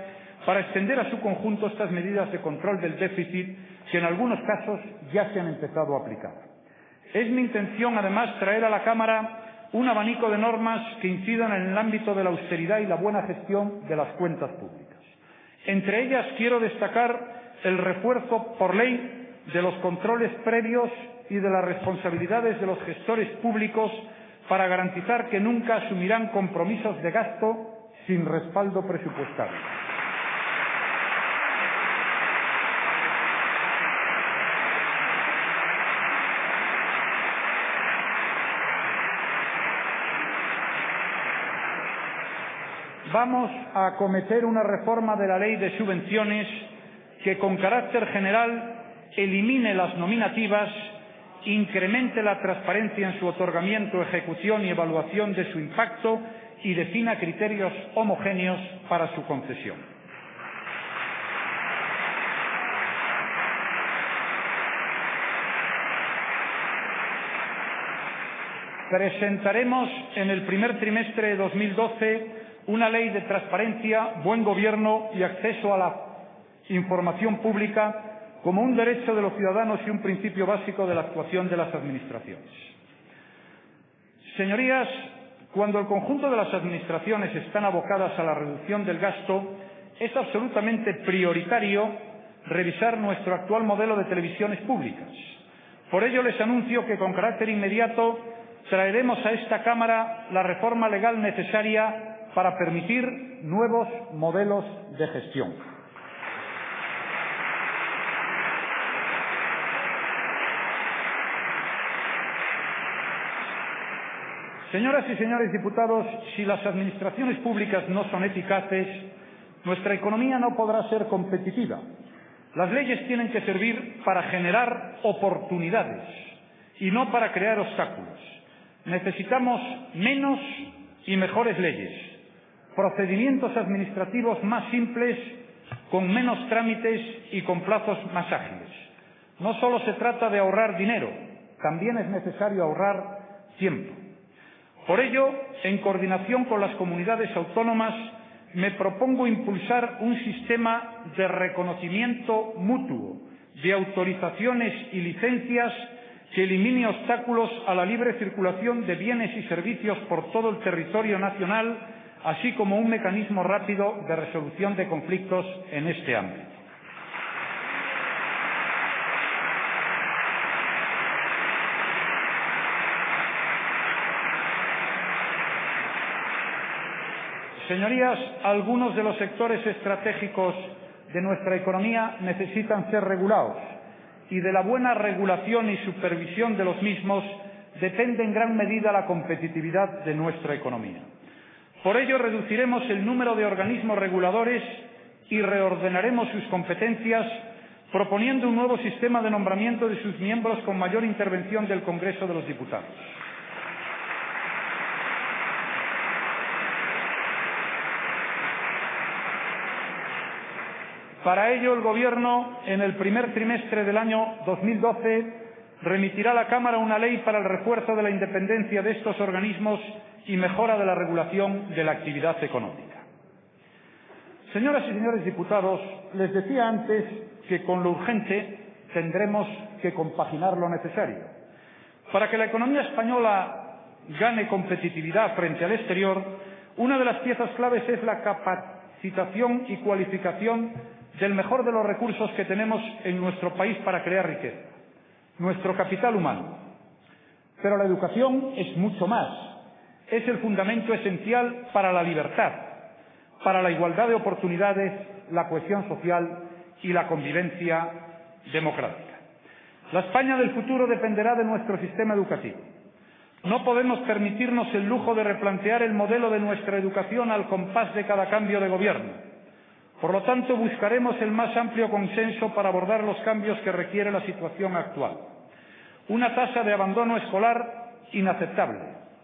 para extender a su conjunto estas medidas de control del déficit que en algunos casos ya se han empezado a aplicar. Es mi intención, además, traer a la Cámara un abanico de normas que incidan en el ámbito de la austeridad y la buena gestión de las cuentas públicas. Entre ellas quiero destacar el refuerzo por ley de los controles previos y de las responsabilidades de los gestores públicos para garantizar que nunca asumirán compromisos de gasto sin respaldo presupuestario. Vamos a acometer una reforma de la Ley de Subvenciones que, con carácter general, elimine las nominativas, incremente la transparencia en su otorgamiento, ejecución y evaluación de su impacto y defina criterios homogéneos para su concesión. Presentaremos en el primer trimestre de 2012 una ley de transparencia, buen gobierno y acceso a la información pública como un derecho de los ciudadanos y un principio básico de la actuación de las administraciones. Señorías, cuando el conjunto de las administraciones están abocadas a la reducción del gasto, es absolutamente prioritario revisar nuestro actual modelo de televisiones públicas. Por ello, les anuncio que con carácter inmediato traeremos a esta Cámara la reforma legal necesaria para permitir nuevos modelos de gestión. Señoras y señores diputados, si las administraciones públicas no son eficaces, nuestra economía no podrá ser competitiva. Las leyes tienen que servir para generar oportunidades y no para crear obstáculos. Necesitamos menos y mejores leyes, procedimientos administrativos más simples, con menos trámites y con plazos más ágiles. No solo se trata de ahorrar dinero, también es necesario ahorrar tiempo. Por ello, en coordinación con las comunidades autónomas, me propongo impulsar un sistema de reconocimiento mutuo de autorizaciones y licencias que elimine obstáculos a la libre circulación de bienes y servicios por todo el territorio nacional, así como un mecanismo rápido de resolución de conflictos en este ámbito. Señorías, algunos de los sectores estratégicos de nuestra economía necesitan ser regulados y de la buena regulación y supervisión de los mismos depende en gran medida la competitividad de nuestra economía. Por ello, reduciremos el número de organismos reguladores y reordenaremos sus competencias, proponiendo un nuevo sistema de nombramiento de sus miembros con mayor intervención del Congreso de los Diputados. Para ello, el Gobierno, en el primer trimestre del año 2012, remitirá a la Cámara una ley para el refuerzo de la independencia de estos organismos y mejora de la regulación de la actividad económica. Señoras y señores diputados, les decía antes que con lo urgente tendremos que compaginar lo necesario. Para que la economía española gane competitividad frente al exterior, una de las piezas claves es la capacitación y cualificación del mejor de los recursos que tenemos en nuestro país para crear riqueza, nuestro capital humano. Pero la educación es mucho más. Es el fundamento esencial para la libertad, para la igualdad de oportunidades, la cohesión social y la convivencia democrática. La España del futuro dependerá de nuestro sistema educativo. No podemos permitirnos el lujo de replantear el modelo de nuestra educación al compás de cada cambio de gobierno. Por lo tanto, buscaremos el más amplio consenso para abordar los cambios que requiere la situación actual. Una tasa de abandono escolar inaceptable,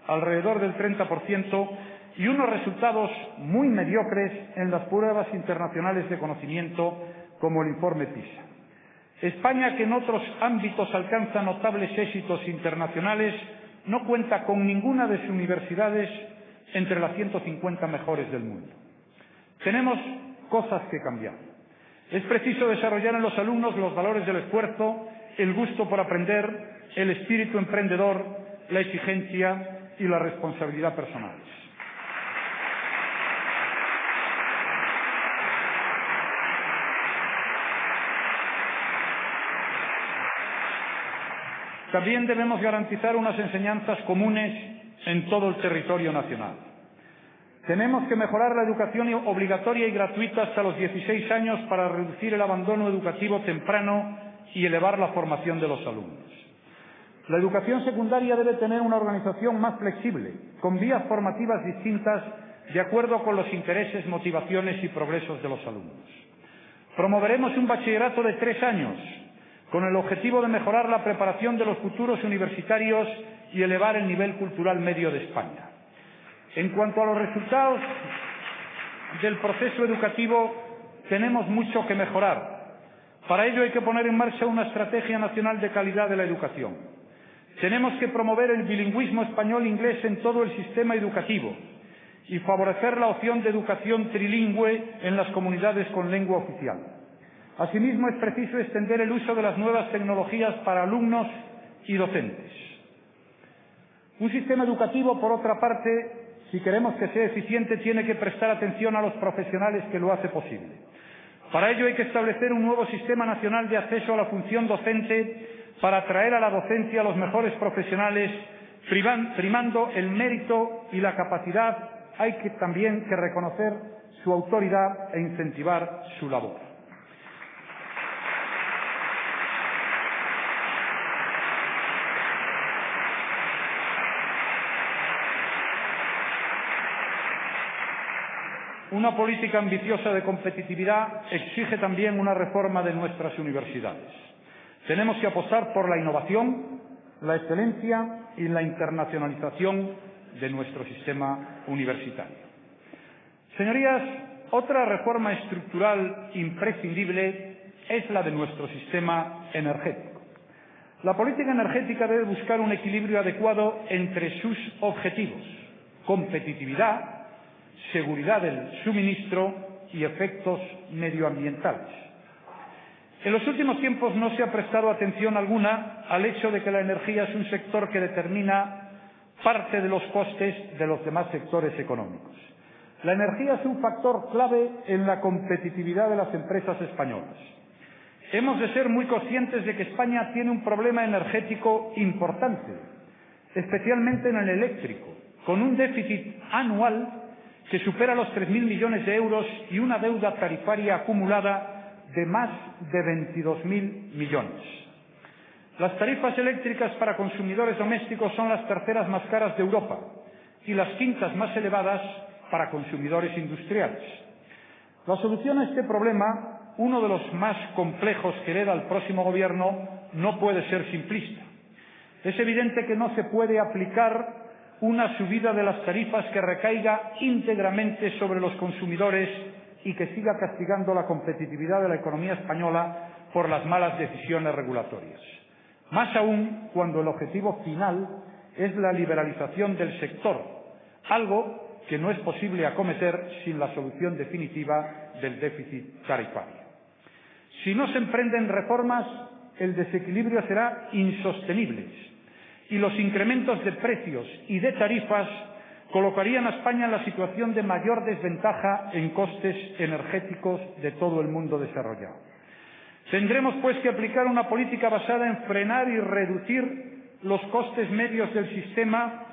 alrededor del 30%, y unos resultados muy mediocres en las pruebas internacionales de conocimiento, como el informe PISA. España, que en otros ámbitos alcanza notables éxitos internacionales, no cuenta con ninguna de sus universidades entre las 150 mejores del mundo. Tenemos cosas que cambiar. Es preciso desarrollar en los alumnos los valores del esfuerzo, el gusto por aprender, el espíritu emprendedor, la exigencia y la responsabilidad personales. También debemos garantizar unas enseñanzas comunes en todo el territorio nacional. Tenemos que mejorar la educación obligatoria y gratuita hasta los 16 años para reducir el abandono educativo temprano y elevar la formación de los alumnos. La educación secundaria debe tener una organización más flexible, con vías formativas distintas de acuerdo con los intereses, motivaciones y progresos de los alumnos. Promoveremos un bachillerato de 3 años, con el objetivo de mejorar la preparación de los futuros universitarios y elevar el nivel cultural medio de España. En cuanto a los resultados del proceso educativo, tenemos mucho que mejorar. Para ello hay que poner en marcha una estrategia nacional de calidad de la educación. Tenemos que promover el bilingüismo español-inglés en todo el sistema educativo y favorecer la opción de educación trilingüe en las comunidades con lengua oficial. Asimismo, es preciso extender el uso de las nuevas tecnologías para alumnos y docentes. Un sistema educativo, por otra parte, si queremos que sea eficiente, tiene que prestar atención a los profesionales que lo hacen posible. Para ello hay que establecer un nuevo sistema nacional de acceso a la función docente para atraer a la docencia a los mejores profesionales, primando el mérito y la capacidad. Hay que también que reconocer su autoridad e incentivar su labor. Una política ambiciosa de competitividad exige también una reforma de nuestras universidades. Tenemos que apostar por la innovación, la excelencia y la internacionalización de nuestro sistema universitario. Señorías, otra reforma estructural imprescindible es la de nuestro sistema energético. La política energética debe buscar un equilibrio adecuado entre sus objetivos: competitividad, seguridad del suministro y efectos medioambientales. En los últimos tiempos no se ha prestado atención alguna al hecho de que la energía es un sector que determina parte de los costes de los demás sectores económicos. La energía es un factor clave en la competitividad de las empresas españolas. Hemos de ser muy conscientes de que España tiene un problema energético importante, especialmente en el eléctrico, con un déficit anual que supera los 3.000 millones de euros y una deuda tarifaria acumulada de más de 22.000 millones. Las tarifas eléctricas para consumidores domésticos son las terceras más caras de Europa y las quintas más elevadas para consumidores industriales. La solución a este problema, uno de los más complejos que hereda el próximo Gobierno, no puede ser simplista. Es evidente que no se puede aplicar una subida de las tarifas que recaiga íntegramente sobre los consumidores y que siga castigando la competitividad de la economía española por las malas decisiones regulatorias. Más aún cuando el objetivo final es la liberalización del sector, algo que no es posible acometer sin la solución definitiva del déficit tarifario. Si no se emprenden reformas, el desequilibrio será insostenible y los incrementos de precios y de tarifas colocarían a España en la situación de mayor desventaja en costes energéticos de todo el mundo desarrollado. Tendremos, pues, que aplicar una política basada en frenar y reducir los costes medios del sistema,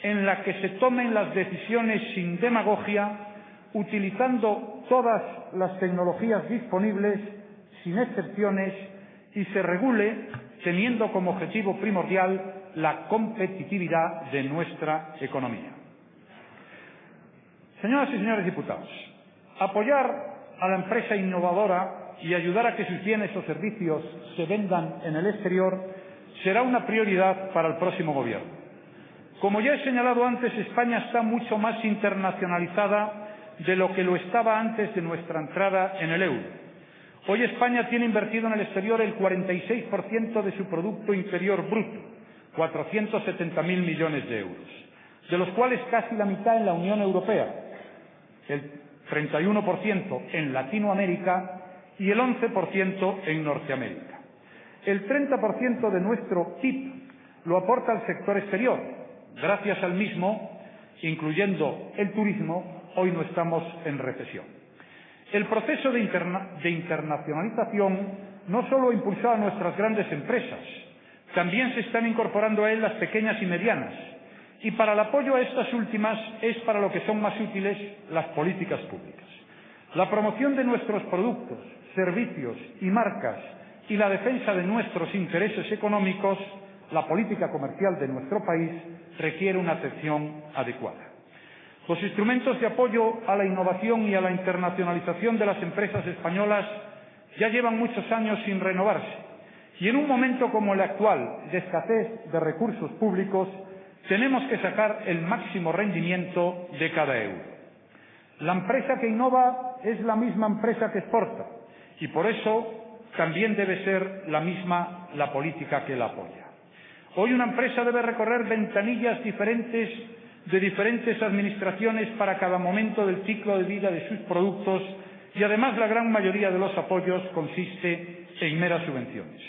en la que se tomen las decisiones sin demagogia, utilizando todas las tecnologías disponibles, sin excepciones, y se regule teniendo como objetivo primordial la competitividad de nuestra economía. Señoras y señores diputados, apoyar a la empresa innovadora y ayudar a que sus bienes o servicios se vendan en el exterior será una prioridad para el próximo Gobierno. Como ya he señalado antes, España está mucho más internacionalizada de lo que lo estaba antes de nuestra entrada en el euro. Hoy España tiene invertido en el exterior el 46% de su Producto Interior Bruto, 470.000 millones de euros, de los cuales casi la mitad en la Unión Europea, el 31% en Latinoamérica y el 11% en Norteamérica. El 30% de nuestro PIB lo aporta el sector exterior. Gracias al mismo, incluyendo el turismo, hoy no estamos en recesión. El proceso de internacionalización no solo ha impulsado a nuestras grandes empresas, también se están incorporando a él las pequeñas y medianas, y para el apoyo a estas últimas es para lo que son más útiles las políticas públicas. La promoción de nuestros productos, servicios y marcas y la defensa de nuestros intereses económicos, la política comercial de nuestro país requiere una atención adecuada. Los instrumentos de apoyo a la innovación y a la internacionalización de las empresas españolas ya llevan muchos años sin renovarse, y en un momento como el actual de escasez de recursos públicos tenemos que sacar el máximo rendimiento de cada euro. La empresa que innova es la misma empresa que exporta, y por eso también debe ser la misma la política que la apoya. Hoy una empresa debe recorrer ventanillas diferentes de diferentes administraciones para cada momento del ciclo de vida de sus productos, y además la gran mayoría de los apoyos consiste en meras subvenciones.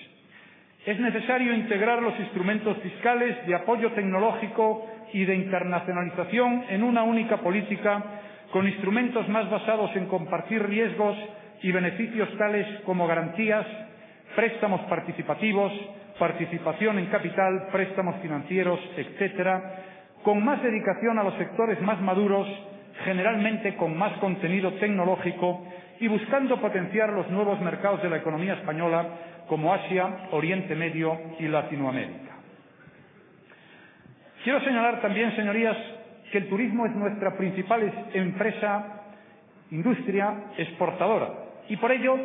Es necesario integrar los instrumentos fiscales de apoyo tecnológico y de internacionalización en una única política, con instrumentos más basados en compartir riesgos y beneficios tales como garantías, préstamos participativos, participación en capital, préstamos financieros, etcétera, con más dedicación a los sectores más maduros, generalmente con más contenido tecnológico, y buscando potenciar los nuevos mercados de la economía española como Asia, Oriente Medio y Latinoamérica. Quiero señalar también, señorías, que el turismo es nuestra principal industria exportadora, y por ello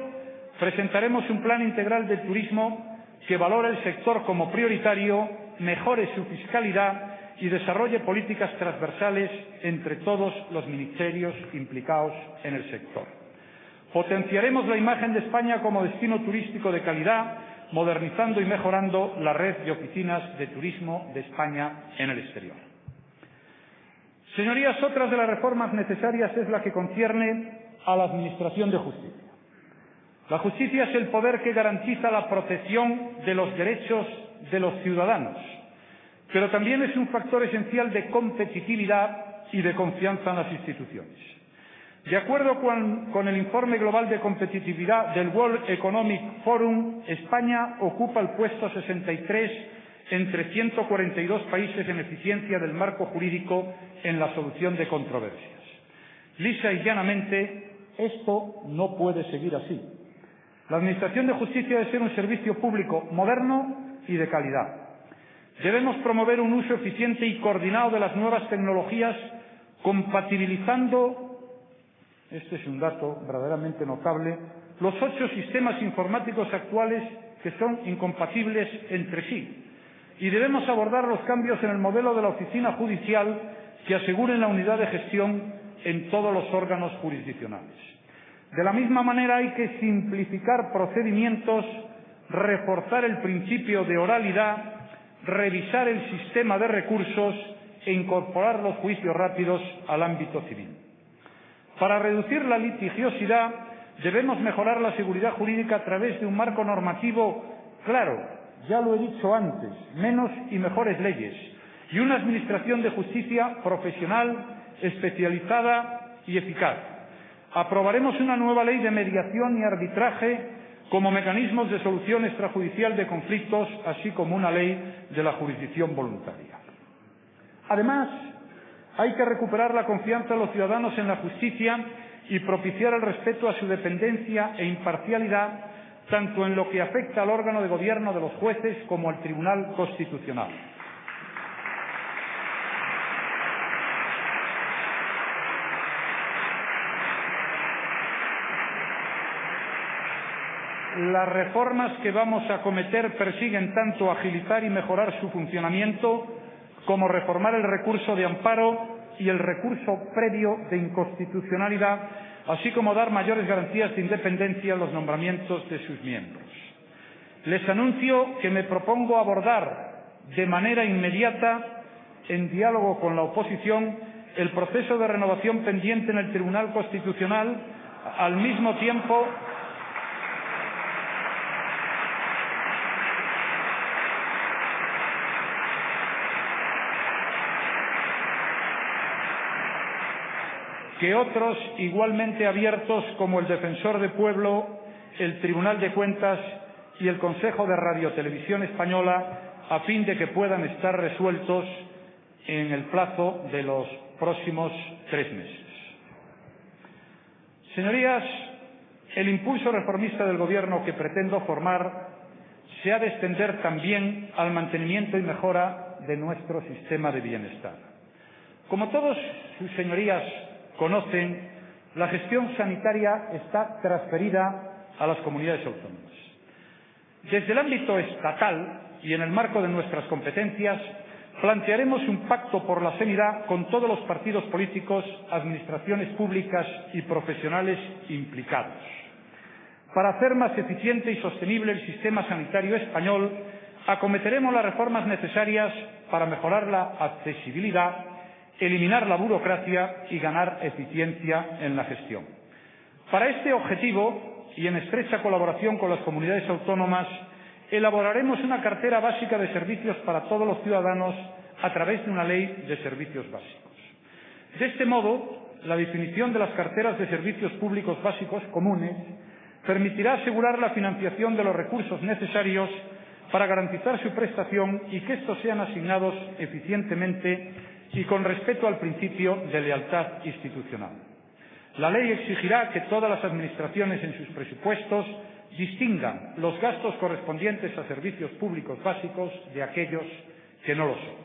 presentaremos un plan integral de turismo que valore el sector como prioritario, mejore su fiscalidad y desarrolle políticas transversales entre todos los ministerios implicados en el sector. Potenciaremos la imagen de España como destino turístico de calidad, modernizando y mejorando la red de oficinas de turismo de España en el exterior. Señorías, otra de las reformas necesarias es la que concierne a la Administración de Justicia. La justicia es el poder que garantiza la protección de los derechos de los ciudadanos, pero también es un factor esencial de competitividad y de confianza en las instituciones. De acuerdo con el informe global de competitividad del World Economic Forum, España ocupa el puesto 63 entre 142 países en eficiencia del marco jurídico en la solución de controversias. Lisa y llanamente, esto no puede seguir así. La Administración de Justicia debe ser un servicio público moderno y de calidad. Debemos promover un uso eficiente y coordinado de las nuevas tecnologías, compatibilizando, este es un dato verdaderamente notable, los 8 sistemas informáticos actuales que son incompatibles entre sí. Y debemos abordar los cambios en el modelo de la oficina judicial que aseguren la unidad de gestión en todos los órganos jurisdiccionales. De la misma manera hay que simplificar procedimientos, reforzar el principio de oralidad, revisar el sistema de recursos e incorporar los juicios rápidos al ámbito civil. Para reducir la litigiosidad debemos mejorar la seguridad jurídica a través de un marco normativo claro, ya lo he dicho antes, menos y mejores leyes, y una administración de justicia profesional, especializada y eficaz. Aprobaremos una nueva ley de mediación y arbitraje como mecanismos de solución extrajudicial de conflictos, así como una ley de la jurisdicción voluntaria. Además, hay que recuperar la confianza de los ciudadanos en la justicia y propiciar el respeto a su dependencia e imparcialidad, tanto en lo que afecta al órgano de gobierno de los jueces como al Tribunal Constitucional. Las reformas que vamos a acometer persiguen tanto agilizar y mejorar su funcionamiento como reformar el recurso de amparo y el recurso previo de inconstitucionalidad, así como dar mayores garantías de independencia en los nombramientos de sus miembros. Les anuncio que me propongo abordar de manera inmediata, en diálogo con la oposición, el proceso de renovación pendiente en el Tribunal Constitucional, al mismo tiempo que otros igualmente abiertos, como el Defensor del Pueblo, el Tribunal de Cuentas y el Consejo de Radiotelevisión Española, a fin de que puedan estar resueltos en el plazo de los próximos 3 meses. Señorías, el impulso reformista del Gobierno que pretendo formar se ha de extender también al mantenimiento y mejora de nuestro sistema de bienestar. Como todos sus señorías conocen, la gestión sanitaria está transferida a las comunidades autónomas. Desde el ámbito estatal y en el marco de nuestras competencias, plantearemos un pacto por la sanidad con todos los partidos políticos, administraciones públicas y profesionales implicados. Para hacer más eficiente y sostenible el sistema sanitario español, acometeremos las reformas necesarias para mejorar la accesibilidad, eliminar la burocracia y ganar eficiencia en la gestión. Para este objetivo, y en estrecha colaboración con las comunidades autónomas, elaboraremos una cartera básica de servicios para todos los ciudadanos a través de una ley de servicios básicos. De este modo, la definición de las carteras de servicios públicos básicos comunes permitirá asegurar la financiación de los recursos necesarios para garantizar su prestación y que estos sean asignados eficientemente y con respeto al principio de lealtad institucional. La ley exigirá que todas las administraciones en sus presupuestos distingan los gastos correspondientes a servicios públicos básicos de aquellos que no lo son.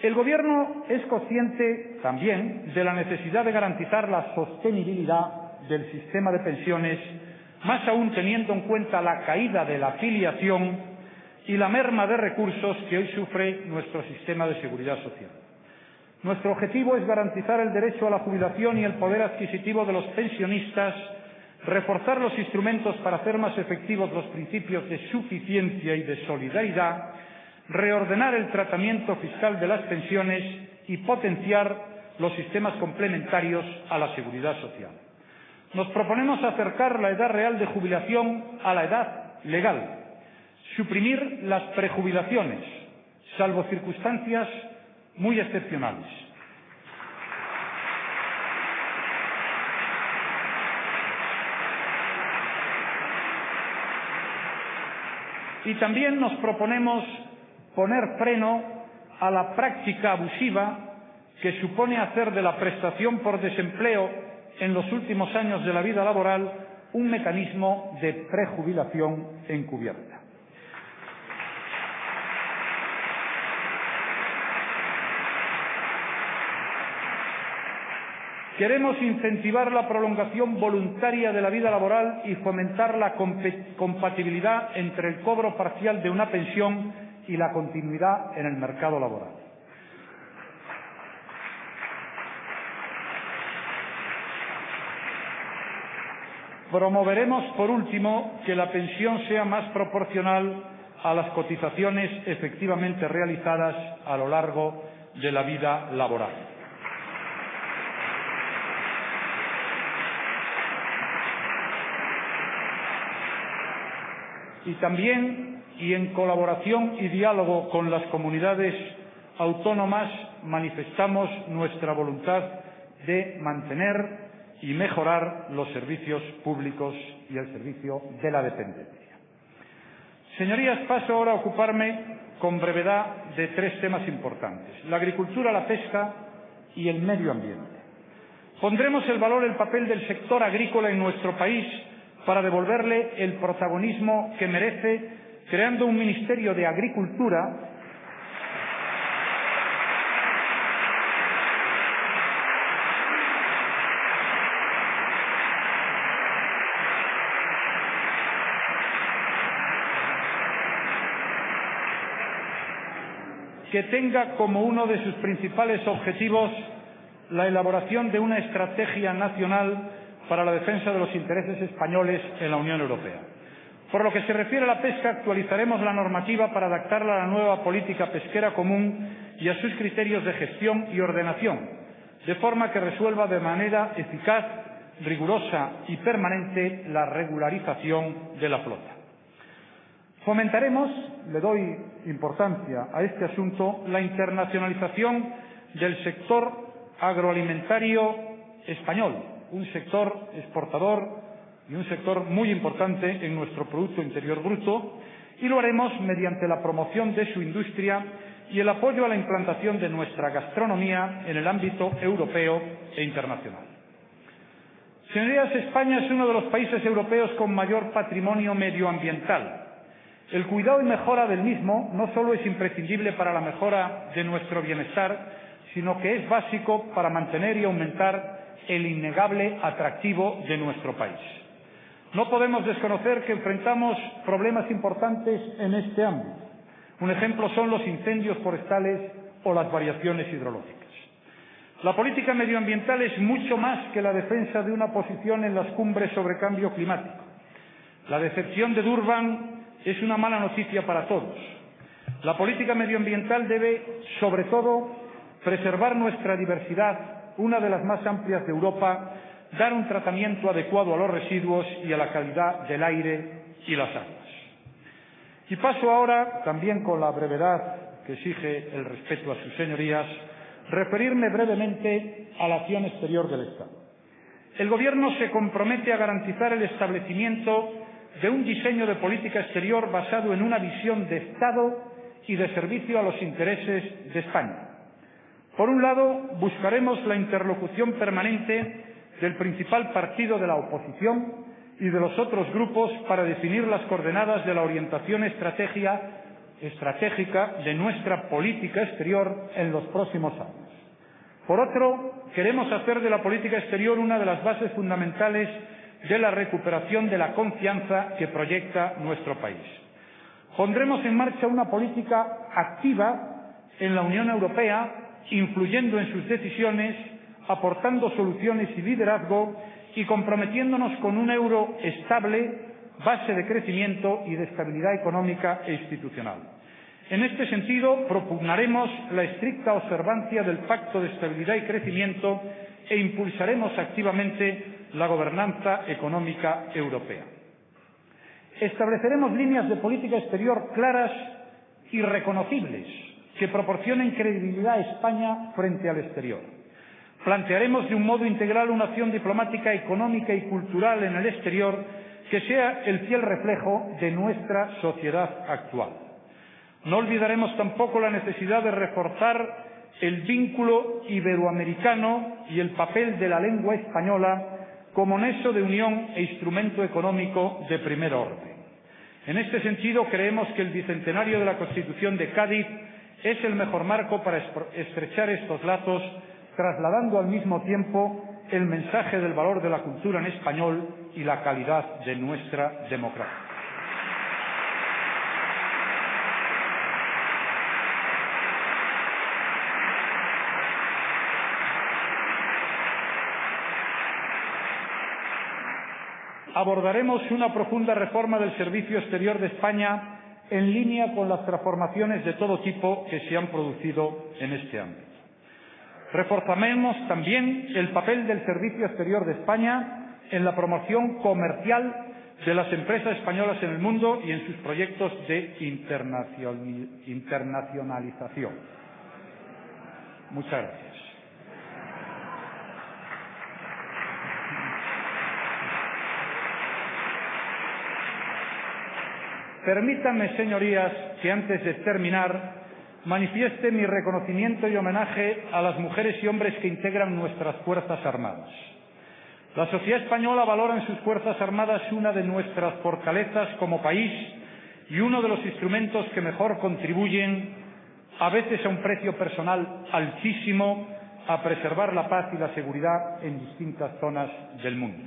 El Gobierno es consciente también de la necesidad de garantizar la sostenibilidad del sistema de pensiones, más aún teniendo en cuenta la caída de la afiliación y la merma de recursos que hoy sufre nuestro sistema de seguridad social. Nuestro objetivo es garantizar el derecho a la jubilación y el poder adquisitivo de los pensionistas, reforzar los instrumentos para hacer más efectivos los principios de suficiencia y de solidaridad, reordenar el tratamiento fiscal de las pensiones y potenciar los sistemas complementarios a la seguridad social. Nos proponemos acercar la edad real de jubilación a la edad legal, suprimir las prejubilaciones, salvo circunstancias muy excepcionales. Y también nos proponemos poner freno a la práctica abusiva que supone hacer de la prestación por desempleo en los últimos años de la vida laboral un mecanismo de prejubilación encubierta. Queremos incentivar la prolongación voluntaria de la vida laboral y fomentar la compatibilidad entre el cobro parcial de una pensión y la continuidad en el mercado laboral. Promoveremos, por último, que la pensión sea más proporcional a las cotizaciones efectivamente realizadas a lo largo de la vida laboral. Y también, y en colaboración y diálogo con las comunidades autónomas, manifestamos nuestra voluntad de mantener y mejorar los servicios públicos y el servicio de la dependencia. Señorías, paso ahora a ocuparme con brevedad de 3 temas importantes: la agricultura, la pesca y el medio ambiente. Pondremos en valor el papel del sector agrícola en nuestro país para devolverle el protagonismo que merece, creando un Ministerio de Agricultura que tenga como uno de sus principales objetivos la elaboración de una estrategia nacional para la defensa de los intereses españoles en la Unión Europea. Por lo que se refiere a la pesca, actualizaremos la normativa para adaptarla a la nueva política pesquera común y a sus criterios de gestión y ordenación, de forma que resuelva de manera eficaz, rigurosa y permanente la regularización de la flota. Fomentaremos, le doy importancia a este asunto, la internacionalización del sector agroalimentario español, un sector exportador y un sector muy importante en nuestro Producto Interior Bruto, y lo haremos mediante la promoción de su industria y el apoyo a la implantación de nuestra gastronomía en el ámbito europeo e internacional. Señorías, España es uno de los países europeos con mayor patrimonio medioambiental. El cuidado y mejora del mismo no solo es imprescindible para la mejora de nuestro bienestar, sino que es básico para mantener y aumentar el innegable atractivo de nuestro país. No podemos desconocer que enfrentamos problemas importantes en este ámbito. Un ejemplo son los incendios forestales o las variaciones hidrológicas. La política medioambiental es mucho más que la defensa de una posición en las cumbres sobre cambio climático. La decepción de Durban es una mala noticia para todos. La política medioambiental debe, sobre todo, preservar nuestra diversidad, una de las más amplias de Europa, dar un tratamiento adecuado a los residuos y a la calidad del aire y las aguas. Y paso ahora, también con la brevedad que exige el respeto a sus señorías, referirme brevemente a la acción exterior del Estado. El Gobierno se compromete a garantizar el establecimiento de un diseño de política exterior basado en una visión de Estado y de servicio a los intereses de España. Por un lado, buscaremos la interlocución permanente del principal partido de la oposición y de los otros grupos para definir las coordenadas de la orientación estratégica de nuestra política exterior en los próximos años. Por otro, queremos hacer de la política exterior una de las bases fundamentales de la recuperación de la confianza que proyecta nuestro país. Pondremos en marcha una política activa en la Unión Europea, influyendo en sus decisiones, aportando soluciones y liderazgo y comprometiéndonos con un euro estable, base de crecimiento y de estabilidad económica e institucional. En este sentido, propugnaremos la estricta observancia del Pacto de Estabilidad y Crecimiento e impulsaremos activamente la gobernanza económica europea. Estableceremos líneas de política exterior claras y reconocibles que proporcionen credibilidad a España frente al exterior. Plantearemos de un modo integral una acción diplomática, económica y cultural en el exterior que sea el fiel reflejo de nuestra sociedad actual. No olvidaremos tampoco la necesidad de reforzar el vínculo iberoamericano y el papel de la lengua española como nexo de unión e instrumento económico de primer orden. En este sentido, creemos que el bicentenario de la Constitución de Cádiz es el mejor marco para estrechar estos lazos, trasladando al mismo tiempo el mensaje del valor de la cultura en español y la calidad de nuestra democracia. Abordaremos una profunda reforma del Servicio Exterior de España en línea con las transformaciones de todo tipo que se han producido en este ámbito. Reforzaremos también el papel del Servicio Exterior de España en la promoción comercial de las empresas españolas en el mundo y en sus proyectos de internacionalización. Muchas gracias. Permítanme, señorías, que antes de terminar manifieste mi reconocimiento y homenaje a las mujeres y hombres que integran nuestras Fuerzas Armadas. La sociedad española valora en sus Fuerzas Armadas una de nuestras fortalezas como país y uno de los instrumentos que mejor contribuyen, a veces a un precio personal altísimo, a preservar la paz y la seguridad en distintas zonas del mundo.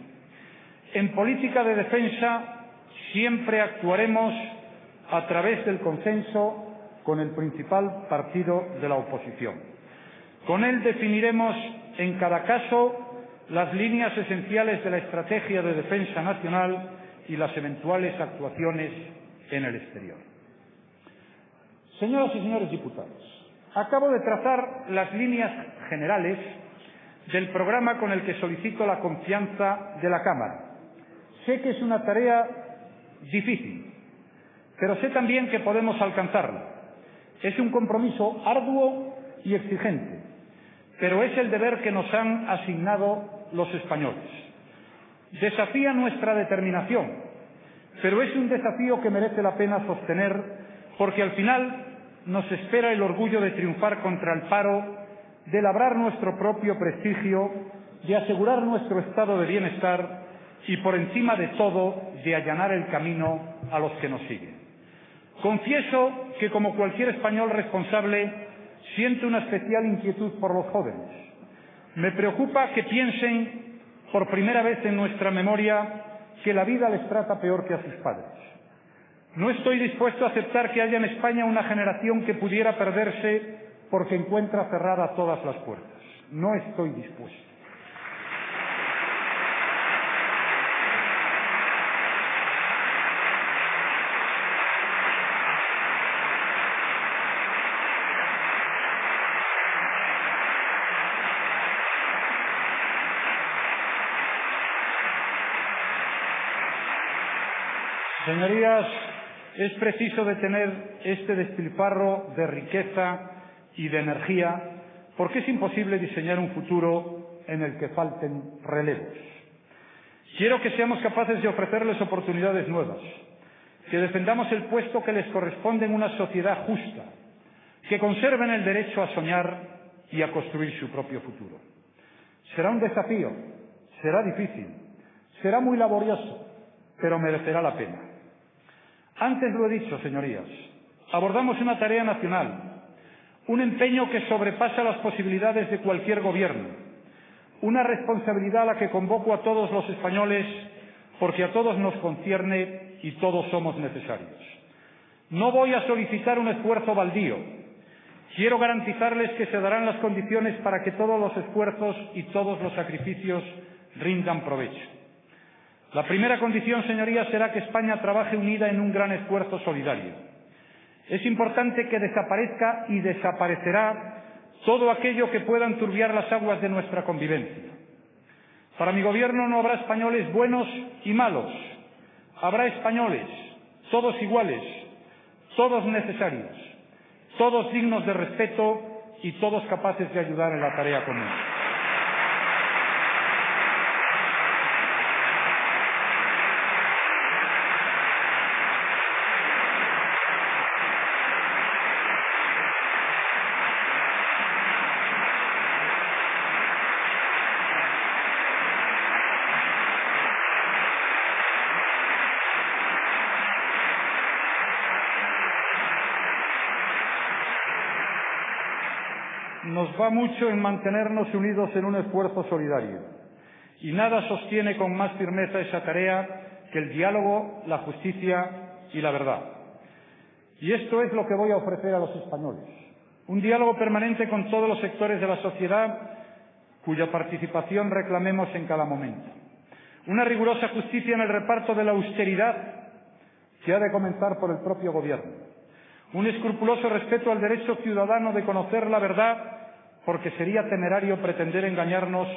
En política de defensa siempre actuaremos a través del consenso, con el principal partido de la oposición. Con él definiremos en cada caso las líneas esenciales de la estrategia de defensa nacional y las eventuales actuaciones en el exterior. Señoras y señores diputados, acabo de trazar las líneas generales del programa con el que solicito la confianza de la Cámara. Sé que es una tarea difícil, pero sé también que podemos alcanzarla. Es un compromiso arduo y exigente, pero es el deber que nos han asignado los españoles. Desafía nuestra determinación, pero es un desafío que merece la pena sostener porque al final nos espera el orgullo de triunfar contra el paro, de labrar nuestro propio prestigio, de asegurar nuestro estado de bienestar y, por encima de todo, de allanar el camino a los que nos siguen. Confieso que, como cualquier español responsable, siento una especial inquietud por los jóvenes. Me preocupa que piensen, por primera vez en nuestra memoria, que la vida les trata peor que a sus padres. No estoy dispuesto a aceptar que haya en España una generación que pudiera perderse porque encuentra cerradas todas las puertas. No estoy dispuesto. Señorías, es preciso detener este despilfarro de riqueza y de energía porque es imposible diseñar un futuro en el que falten relevos. Quiero que seamos capaces de ofrecerles oportunidades nuevas, que defendamos el puesto que les corresponde en una sociedad justa, que conserven el derecho a soñar y a construir su propio futuro. Será un desafío, será difícil, será muy laborioso, pero merecerá la pena. Antes lo he dicho, señorías, abordamos una tarea nacional, un empeño que sobrepasa las posibilidades de cualquier gobierno, una responsabilidad a la que convoco a todos los españoles porque a todos nos concierne y todos somos necesarios. No voy a solicitar un esfuerzo baldío. Quiero garantizarles que se darán las condiciones para que todos los esfuerzos y todos los sacrificios rindan provecho. La primera condición, señorías, será que España trabaje unida en un gran esfuerzo solidario. Es importante que desaparezca y desaparecerá todo aquello que pueda enturbiar las aguas de nuestra convivencia. Para mi gobierno no habrá españoles buenos y malos. Habrá españoles, todos iguales, todos necesarios, todos dignos de respeto y todos capaces de ayudar en la tarea común. Nos va mucho en mantenernos unidos en un esfuerzo solidario y nada sostiene con más firmeza esa tarea que el diálogo, la justicia y la verdad. Y esto es lo que voy a ofrecer a los españoles. Un diálogo permanente con todos los sectores de la sociedad cuya participación reclamemos en cada momento. Una rigurosa justicia en el reparto de la austeridad que ha de comenzar por el propio gobierno. Un escrupuloso respeto al derecho ciudadano de conocer la verdad porque sería temerario pretender engañarnos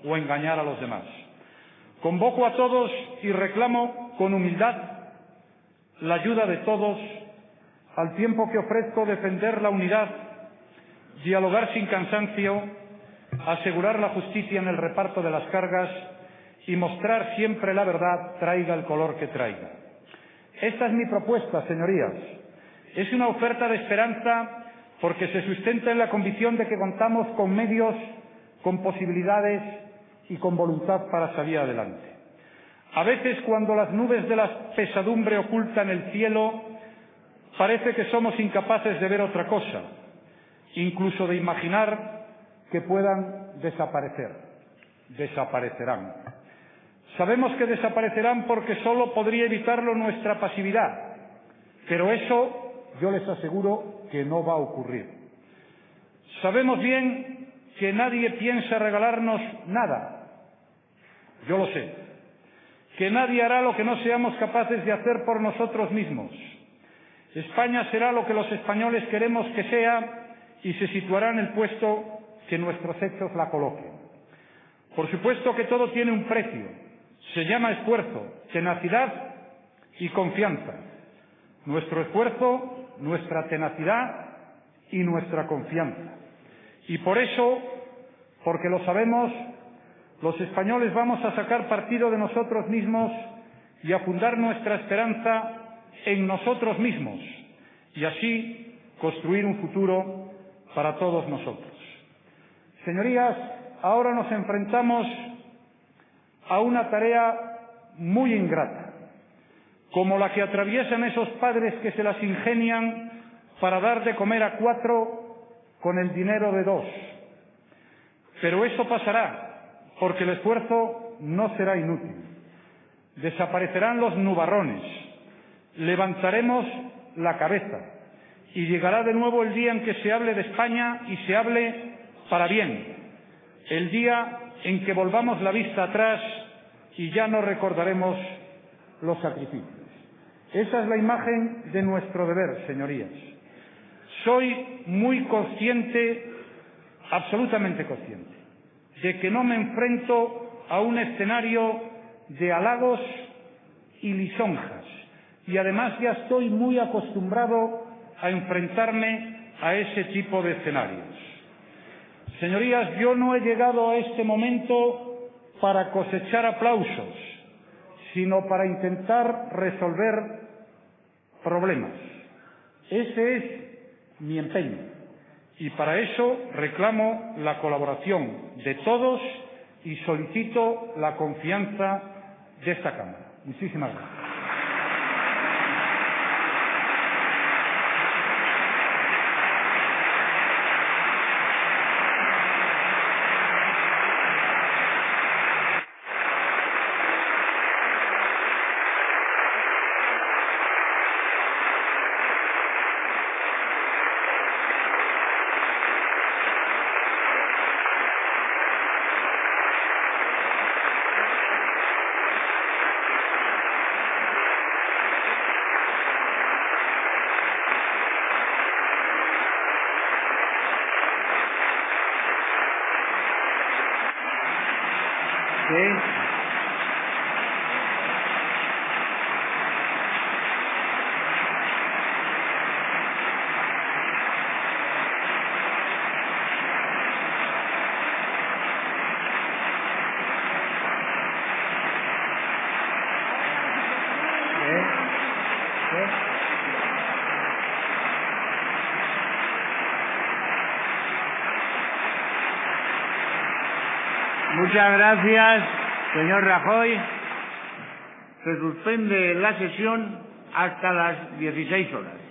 o engañar a los demás. Convoco a todos y reclamo con humildad la ayuda de todos, al tiempo que ofrezco defender la unidad, dialogar sin cansancio, asegurar la justicia en el reparto de las cargas y mostrar siempre la verdad, traiga el color que traiga. Esta es mi propuesta, señorías. Es una oferta de esperanza porque se sustenta en la convicción de que contamos con medios, con posibilidades y con voluntad para salir adelante. A veces, cuando las nubes de la pesadumbre ocultan el cielo, parece que somos incapaces de ver otra cosa, incluso de imaginar que puedan desaparecer. Desaparecerán. Sabemos que desaparecerán porque solo podría evitarlo nuestra pasividad, pero eso yo les aseguro que no va a ocurrir. Sabemos bien que nadie piensa regalarnos nada. Yo lo sé. Que nadie hará lo que no seamos capaces de hacer por nosotros mismos. España será lo que los españoles queremos que sea y se situará en el puesto que nuestros hechos la coloquen. Por supuesto que todo tiene un precio. Se llama esfuerzo, tenacidad y confianza. Nuestro esfuerzo, nuestra tenacidad y nuestra confianza. Y por eso, porque lo sabemos, los españoles vamos a sacar partido de nosotros mismos y a fundar nuestra esperanza en nosotros mismos y así construir un futuro para todos nosotros. Señorías, ahora nos enfrentamos a una tarea muy ingrata, como la que atraviesan esos padres que se las ingenian para dar de comer a 4 con el dinero de 2. Pero eso pasará, porque el esfuerzo no será inútil. Desaparecerán los nubarrones, levantaremos la cabeza y llegará de nuevo el día en que se hable de España y se hable para bien, el día en que volvamos la vista atrás y ya no recordaremos los sacrificios. Esa es la imagen de nuestro deber, señorías. Soy muy consciente, absolutamente consciente, de que no me enfrento a un escenario de halagos y lisonjas, y además ya estoy muy acostumbrado a enfrentarme a ese tipo de escenarios. Señorías, yo no he llegado a este momento para cosechar aplausos, sino para intentar resolver problemas. Ese es mi empeño. Y para eso reclamo la colaboración de todos y solicito la confianza de esta Cámara. Muchísimas gracias. Muchas gracias, señor Rajoy. Se suspende la sesión hasta las 16 horas.